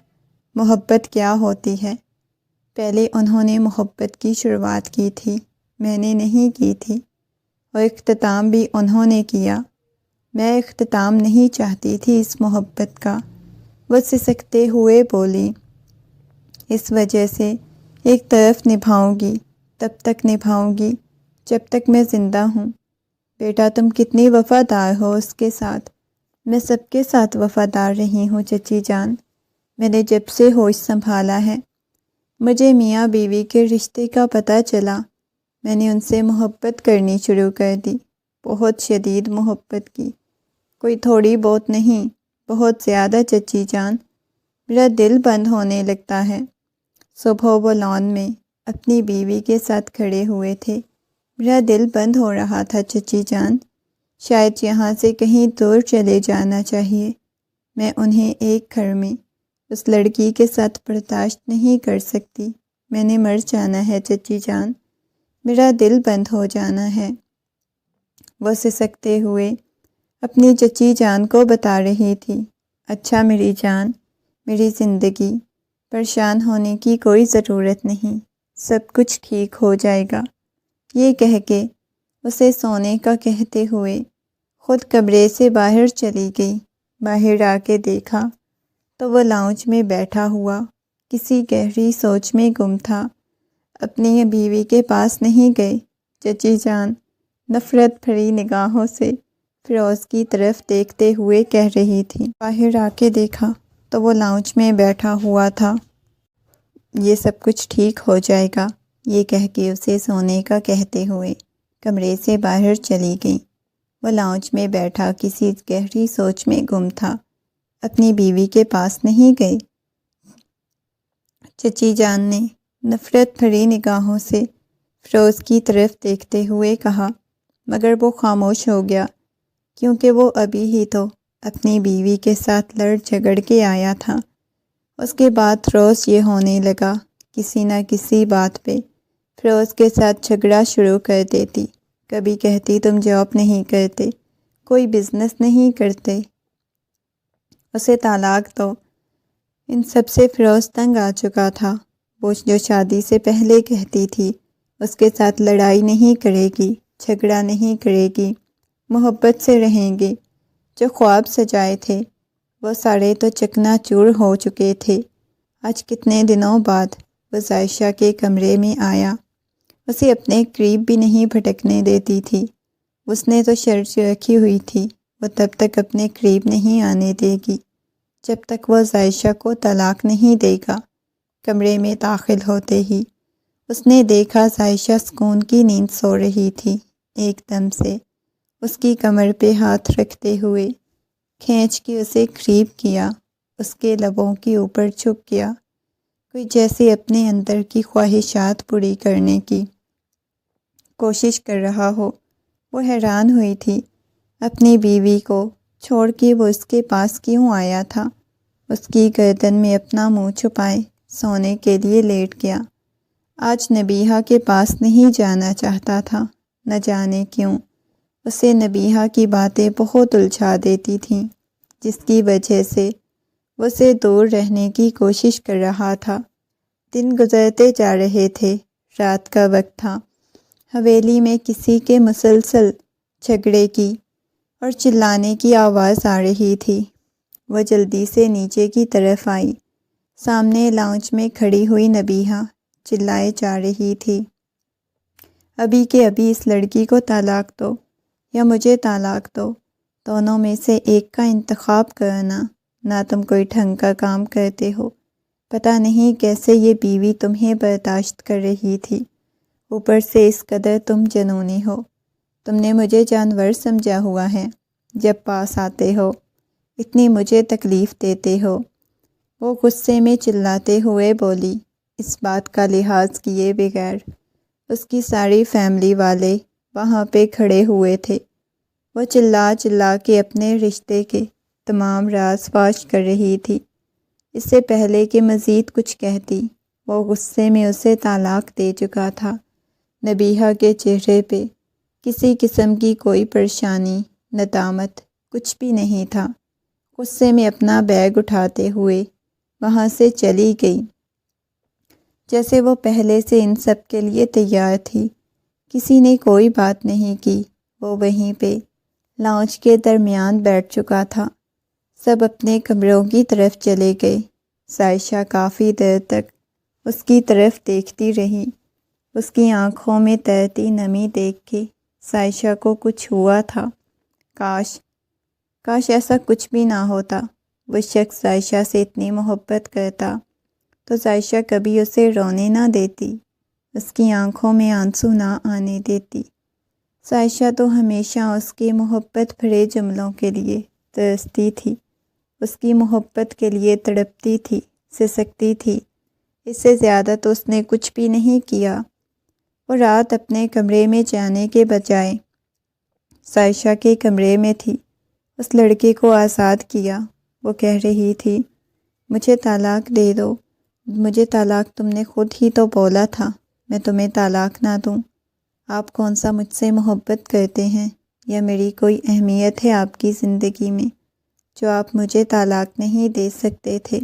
محبت کیا ہوتی ہے۔ پہلے انہوں نے محبت کی شروعات کی تھی، میں نے نہیں کی تھی، اور اختتام بھی انہوں نے کیا۔ میں اختتام نہیں چاہتی تھی اس محبت کا۔ وہ سسکتے ہوئے بولی، اس وجہ سے ایک طرف نبھاؤں گی، تب تک نبھاؤں گی جب تک میں زندہ ہوں۔ بیٹا تم کتنی وفادار ہو اس کے ساتھ۔ میں سب کے ساتھ وفادار رہی ہوں چچی جان، میں نے جب سے ہوش سنبھالا ہے۔ مجھے میاں بیوی کے رشتے کا پتہ چلا، میں نے ان سے محبت کرنی شروع کر دی، بہت شدید محبت کی، کوئی تھوڑی بہت نہیں، بہت زیادہ چچی جان۔ میرا دل بند ہونے لگتا ہے۔ صبح وہ لان میں اپنی بیوی کے ساتھ کھڑے ہوئے تھے، میرا دل بند ہو رہا تھا چچی جان، شاید یہاں سے کہیں دور چلے جانا چاہیے، میں انہیں ایک گھر میں اس لڑکی کے ساتھ برداشت نہیں کر سکتی، میں نے مر جانا ہے چچی جان، میرا دل بند ہو جانا ہے۔ وہ سسکتے ہوئے اپنی چچی جان کو بتا رہی تھی، اچھا میری جان، میری زندگی، پریشان ہونے کی کوئی ضرورت نہیں، سب کچھ ٹھیک ہو جائے گا۔ یہ کہہ کے اسے سونے کا کہتے ہوئے خود کمرے سے باہر چلی گئی۔ باہر آ کے دیکھا تو وہ لاؤنج میں بیٹھا ہوا کسی گہری سوچ میں گم تھا۔ اپنی بیوی کے پاس نہیں گئے۔ چچی جان نفرت بھری نگاہوں سے فیروز کی طرف دیکھتے ہوئے کہہ رہی تھی۔ باہر آ کے دیکھا تو وہ لاؤنج میں بیٹھا ہوا تھا۔ یہ سب کچھ ٹھیک ہو جائے گا، یہ کہہ کے اسے سونے کا کہتے ہوئے کمرے سے باہر چلی گئی۔ وہ لاؤنج میں بیٹھا کسی گہری سوچ میں گم تھا، اپنی بیوی کے پاس نہیں گئی۔ چچی جان نے نفرت بھری نگاہوں سے فیروز کی طرف دیکھتے ہوئے کہا، مگر وہ خاموش ہو گیا، کیونکہ وہ ابھی ہی تو اپنی بیوی کے ساتھ لڑ جھگڑ کے آیا تھا۔ اس کے بعد روز یہ ہونے لگا، کسی نہ کسی بات پہ فیروز کے ساتھ جھگڑا شروع کر دیتی، کبھی کہتی تم جاب نہیں کرتے، کوئی بزنس نہیں کرتے، اسے طلاق دو۔ ان سب سے فیروز تنگ آ چکا تھا۔ وہ جو شادی سے پہلے کہتی تھی اس کے ساتھ لڑائی نہیں کرے گی، جھگڑا نہیں کرے گی، محبت سے رہیں گے، جو خواب سجائے تھے وہ سارے تو چکنا چور ہو چکے تھے۔ آج کتنے دنوں بعد وہ عائشہ کے کمرے میں آیا، اسے اپنے قریب بھی نہیں بھٹکنے دیتی تھی۔ اس نے تو شرط رکھی ہوئی تھی وہ تب تک اپنے قریب نہیں آنے دے گی جب تک وہ عائشہ کو طلاق نہیں دے گا۔ کمرے میں داخل ہوتے ہی اس نے دیکھا عائشہ سکون کی نیند سو رہی تھی۔ ایک دم سے اس کی کمر پہ ہاتھ رکھتے ہوئے کھینچ کے اسے قریب کیا، اس کے لبوں کے اوپر جھک گیا، کوئی جیسے اپنے اندر کی خواہشات پوری کرنے کی کوشش کر رہا ہو۔ وہ حیران ہوئی تھی اپنی بیوی کو چھوڑ کے وہ اس کے پاس کیوں آیا تھا۔ اس کی گردن میں اپنا منہ چھپائے سونے کے لیے لیٹ گیا۔ آج نبیہہ کے پاس نہیں جانا چاہتا تھا، نہ جانے کیوں، اسے نبیہہ کی باتیں بہت الجھا دیتی تھیں، جس کی وجہ سے وہ اسے دور رہنے کی کوشش کر رہا تھا۔ دن گزرتے جا رہے تھے، رات کا وقت تھا، حویلی میں کسی کے مسلسل جھگڑے کی اور چلانے کی آواز آ رہی تھی۔ وہ جلدی سے نیچے کی طرف آئی، سامنے لاؤنج میں کھڑی ہوئی نبیہہ چلائے جا رہی تھی، ابھی کے ابھی اس لڑکی کو طلاق دو یا مجھے طلاق دو، دونوں میں سے ایک کا انتخاب کرنا، نہ تم کوئی ڈھنگ کا کام کرتے ہو، پتہ نہیں کیسے یہ بیوی تمہیں برداشت کر رہی تھی، اوپر سے اس قدر تم جنونی ہو، تم نے مجھے جانور سمجھا ہوا ہے، جب پاس آتے ہو اتنی مجھے تکلیف دیتے ہو۔ وہ غصے میں چلاتے ہوئے بولی، اس بات کا لحاظ کیے بغیر اس کی ساری فیملی والے وہاں پہ کھڑے ہوئے تھے۔ وہ چلا کے اپنے رشتے کے تمام راز فاش کر رہی تھی۔ اس سے پہلے کہ مزید کچھ کہتی وہ غصے میں اسے طلاق دے چکا تھا۔ نبیہہ کے چہرے پہ کسی قسم کی کوئی پریشانی، ندامت کچھ بھی نہیں تھا۔ غصے میں اپنا بیگ اٹھاتے ہوئے وہاں سے چلی گئی، جیسے وہ پہلے سے ان سب کے لیے تیار تھی۔ کسی نے کوئی بات نہیں کی، وہ وہیں پہ لاؤنج کے درمیان بیٹھ چکا تھا۔ سب اپنے کمروں کی طرف چلے گئے۔ عائشہ کافی دیر تک اس کی طرف دیکھتی رہی، اس کی آنکھوں میں تیرتی نمی دیکھ کے سائشہ کو کچھ ہوا تھا۔ کاش ایسا کچھ بھی نہ ہوتا۔ وہ شخص عائشہ سے اتنی محبت کرتا تو عائشہ کبھی اسے رونے نہ دیتی، اس کی آنکھوں میں آنسو نہ آنے دیتی۔ عائشہ تو ہمیشہ اس کے محبت بھرے جملوں کے لیے ترستی تھی، اس کی محبت کے لیے تڑپتی تھی، سسکتی تھی۔ اس سے زیادہ تو اس نے کچھ بھی نہیں کیا۔ وہ رات اپنے کمرے میں جانے کے بجائے عائشہ کے کمرے میں تھی۔ اس لڑکے کو آزاد کیا۔ وہ کہہ رہی تھی، مجھے طلاق دے دو، مجھے طلاق تم نے خود ہی تو بولا تھا، میں تمہیں طلاق نہ دوں۔ آپ کون سا مجھ سے محبت کرتے ہیں یا میری کوئی اہمیت ہے آپ کی زندگی میں جو آپ مجھے طلاق نہیں دے سکتے تھے؟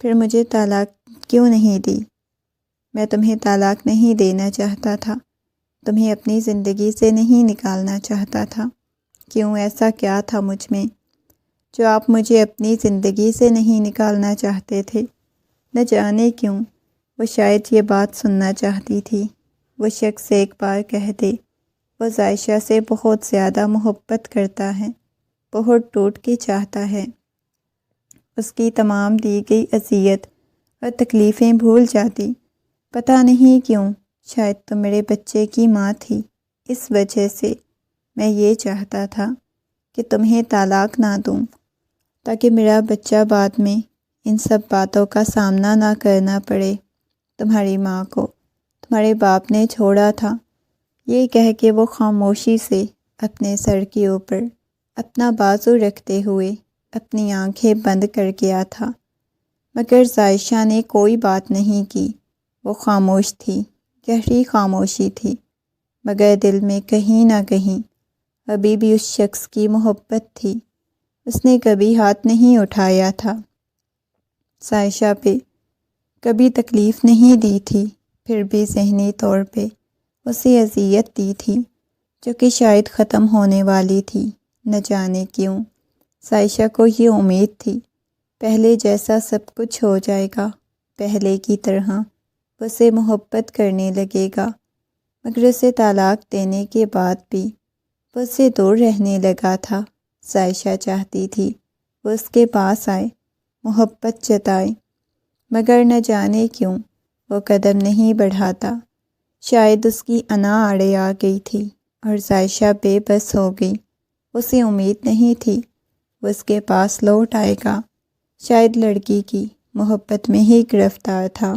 پھر مجھے طلاق کیوں نہیں دی؟ میں تمہیں طلاق نہیں دینا چاہتا تھا، تمہیں اپنی زندگی سے نہیں نکالنا چاہتا تھا۔ کیوں؟ ایسا کیا تھا مجھ میں جو آپ مجھے اپنی زندگی سے نہیں نکالنا چاہتے تھے؟ نہ جانے کیوں وہ شاید یہ بات سننا چاہتی تھی۔ وہ شخص ایک بار کہہ دے وہ عائشہ سے بہت زیادہ محبت کرتا ہے، بہت ٹوٹ کے چاہتا ہے، اس کی تمام دی گئی اذیت اور تکلیفیں بھول جاتی۔ پتہ نہیں کیوں، شاید تو میرے بچے کی ماں تھی، اس وجہ سے میں یہ چاہتا تھا کہ تمہیں طلاق نہ دوں تاکہ میرا بچہ بعد میں ان سب باتوں کا سامنا نہ کرنا پڑے۔ تمہاری ماں کو تمہارے باپ نے چھوڑا تھا، یہ کہہ کے وہ خاموشی سے اپنے سر کے اوپر اپنا بازو رکھتے ہوئے اپنی آنکھیں بند کر گیا تھا، مگر عائشہ نے کوئی بات نہیں کی۔ وہ خاموش تھی، گہری خاموشی تھی، مگر دل میں کہیں نہ کہیں ابھی بھی اس شخص کی محبت تھی۔ اس نے کبھی ہاتھ نہیں اٹھایا تھا، عائشہ پہ کبھی تکلیف نہیں دی تھی، پھر بھی ذہنی طور پہ اسے اذیت دی تھی جو کہ شاید ختم ہونے والی تھی۔ نہ جانے کیوں عائشہ کو یہ امید تھی پہلے جیسا سب کچھ ہو جائے گا، پہلے کی طرح وہ اسے محبت کرنے لگے گا، مگر اسے طلاق دینے کے بعد بھی وہ اسے دور رہنے لگا تھا۔ عائشہ چاہتی تھی وہ اس کے پاس آئے، محبت جتائے، مگر نہ جانے کیوں وہ قدم نہیں بڑھاتا۔ شاید اس کی انا آڑے آ گئی تھی اور عائشہ بے بس ہو گئی۔ اسے امید نہیں تھی وہ اس کے پاس لوٹ آئے گا، شاید لڑکی کی محبت میں ہی گرفتار تھا۔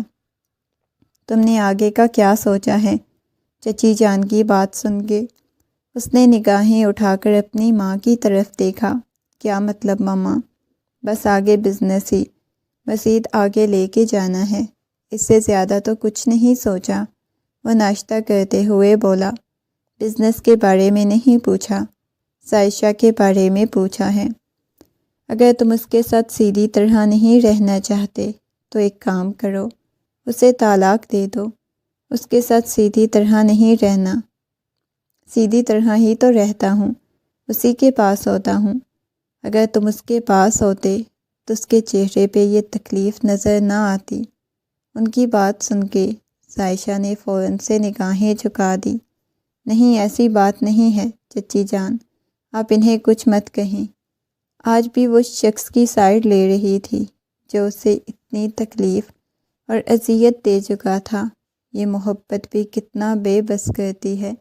تم نے آگے کا کیا سوچا ہے؟ چچی جان کی بات سن کے اس نے نگاہیں اٹھا کر اپنی ماں کی طرف دیکھا۔ کیا مطلب ماما؟ بس آگے بزنس ہی مزید آگے لے کے جانا ہے، اس سے زیادہ تو کچھ نہیں سوچا۔ وہ ناشتہ کرتے ہوئے بولا، بزنس کے بارے میں نہیں پوچھا، عائشہ کے بارے میں پوچھا ہے۔ اگر تم اس کے ساتھ سیدھی طرح نہیں رہنا چاہتے تو ایک کام کرو، اسے طلاق دے دو۔ اس کے ساتھ سیدھی طرح نہیں رہنا، سیدھی طرح ہی تو رہتا ہوں، اسی کے پاس ہوتا ہوں۔ اگر تم اس کے پاس ہوتے تو اس کے چہرے پہ یہ تکلیف نظر نہ آتی۔ ان کی بات سن کے عائشہ نے فوراً سے نگاہیں جھکا دی۔ نہیں، ایسی بات نہیں ہے چچی جان، آپ انہیں کچھ مت کہیں۔ آج بھی وہ شخص کی سائیڈ لے رہی تھی جو اسے اتنی تکلیف اور اذیت دے چکا تھا۔ یہ محبت بھی کتنا بے بس کرتی ہے،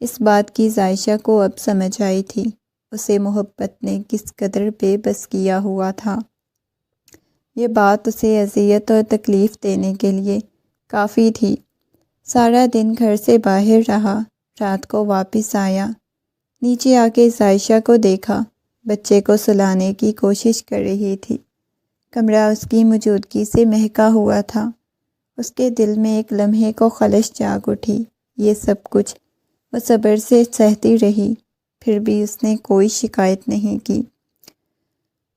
اس بات کی عائشہ کو اب سمجھ آئی تھی۔ اسے محبت نے کس قدر بے بس کیا ہوا تھا۔ یہ بات اسے اذیت اور تکلیف دینے کے لیے کافی تھی۔ سارا دن گھر سے باہر رہا، رات کو واپس آیا، نیچے آ کے عائشہ کو دیکھا، بچے کو سلانے کی کوشش کر رہی تھی۔ کمرہ اس کی موجودگی سے مہکا ہوا تھا۔ اس کے دل میں ایک لمحے کو خلش جاگ اٹھی۔ یہ سب کچھ وہ صبر سے سہتی رہی، پھر بھی اس نے کوئی شکایت نہیں کی۔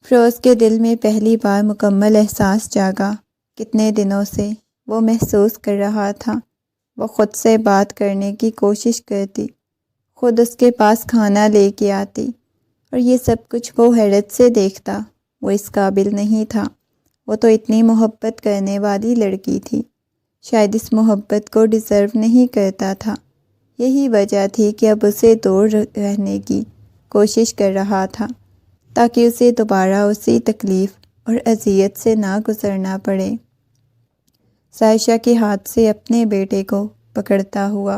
فیروز کے دل میں پہلی بار مکمل احساس جاگا۔ کتنے دنوں سے وہ محسوس کر رہا تھا۔ وہ خود سے بات کرنے کی کوشش کرتی، خود اس کے پاس کھانا لے کے آتی، اور یہ سب کچھ وہ حیرت سے دیکھتا۔ وہ اس قابل نہیں تھا، وہ تو اتنی محبت کرنے والی لڑکی تھی، شاید اس محبت کو ڈیزرو نہیں کرتا تھا۔ یہی وجہ تھی کہ اب اسے دور رہنے کی کوشش کر رہا تھا تاکہ اسے دوبارہ اسی تکلیف اور اذیت سے نہ گزرنا پڑے۔ سائشہ کے ہاتھ سے اپنے بیٹے کو پکڑتا ہوا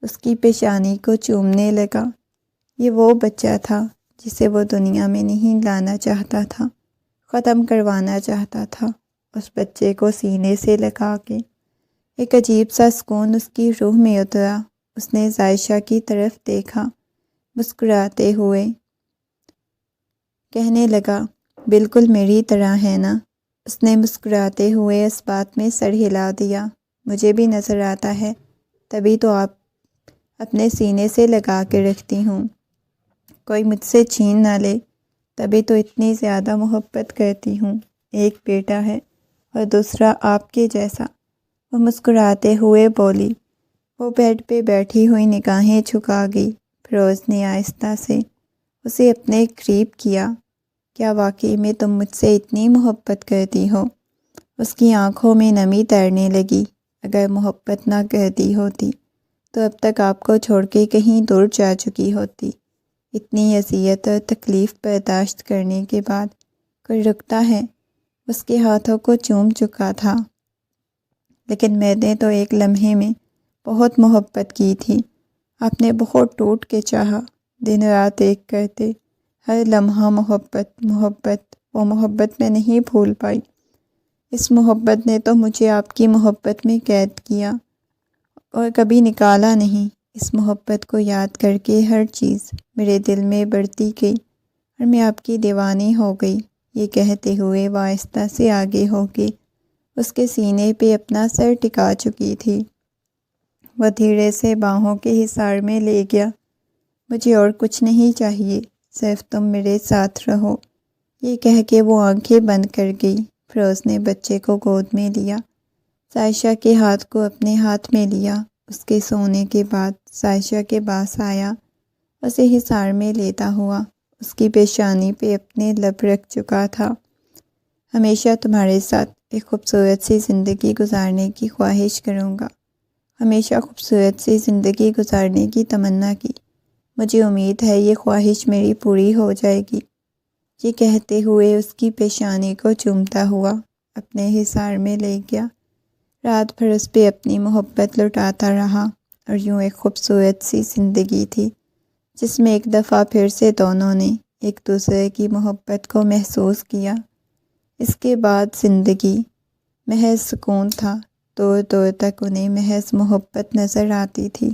اس کی پیشانی کو چومنے لگا۔ یہ وہ بچہ تھا جسے وہ دنیا میں نہیں لانا چاہتا تھا، ختم کروانا چاہتا تھا۔ اس بچے کو سینے سے لگا کے ایک عجیب سا سکون اس کی روح میں اترا۔ اس نے عائشہ کی طرف دیکھا، مسکراتے ہوئے کہنے لگا، بالکل میری طرح ہے نا؟ اس نے مسکراتے ہوئے اس بات میں سر ہلا دیا۔ مجھے بھی نظر آتا ہے، تبھی تو آپ اپنے سینے سے لگا کے رکھتی ہوں، کوئی مجھ سے چھین نہ لے، تبھی تو اتنی زیادہ محبت کرتی ہوں۔ ایک بیٹا ہے اور دوسرا آپ کے جیسا۔ وہ مسکراتے ہوئے بولی۔ وہ بیڈ پہ بیٹھی ہوئی نگاہیں جھکا گئی۔ فیروز نے آہستہ سے اسے اپنے قریب کیا۔ کیا واقعی میں تم مجھ سے اتنی محبت کرتی ہو؟ اس کی آنکھوں میں نمی تیرنے لگی۔ اگر محبت نہ کرتی ہوتی تو اب تک آپ کو چھوڑ کے کہیں دور جا چکی ہوتی۔ اتنی اذیت اور تکلیف برداشت کرنے کے بعد کوئی رکتا ہے؟ اس کے ہاتھوں کو چوم چکا تھا، لیکن میں نے تو ایک لمحے میں بہت محبت کی تھی۔ آپ نے بہت ٹوٹ کے چاہا، دن رات ایک کرتے، ہر لمحہ محبت، وہ محبت میں نہیں بھول پائی۔ اس محبت نے تو مجھے آپ کی محبت میں قید کیا اور کبھی نکالا نہیں۔ اس محبت کو یاد کر کے ہر چیز میرے دل میں بڑھتی گئی اور میں آپ کی دیوانی ہو گئی۔ یہ کہتے ہوئے وہ آہستہ سے آگے ہو کے اس کے سینے پہ اپنا سر ٹکا چکی تھی۔ وہ دھیرے سے باہوں کے حصار میں لے گیا۔ مجھے اور کچھ نہیں چاہیے، صرف تم میرے ساتھ رہو۔ یہ کہہ کے وہ آنکھیں بند کر گئی۔ فیروز نے بچے کو گود میں لیا، عائشہ کے ہاتھ کو اپنے ہاتھ میں لیا۔ اس کے سونے کے بعد عائشہ کے پاس آیا، اسے حصار میں لیتا ہوا اس کی پیشانی پہ اپنے لب رکھ چکا تھا۔ ہمیشہ تمہارے ساتھ ایک خوبصورت سی زندگی گزارنے کی خواہش کروں گا، ہمیشہ خوبصورت سی زندگی گزارنے کی تمنا کی۔ مجھے امید ہے یہ خواہش میری پوری ہو جائے گی۔ یہ کہتے ہوئے اس کی پیشانی کو چومتا ہوا اپنے حصار میں لے گیا۔ رات بھر اس پہ اپنی محبت لٹاتا رہا اور یوں ایک خوبصورت سی زندگی تھی جس میں ایک دفعہ پھر سے دونوں نے ایک دوسرے کی محبت کو محسوس کیا۔ اس کے بعد زندگی محض سکون تھا، دور دور تک انہیں محض محبت نظر آتی تھی۔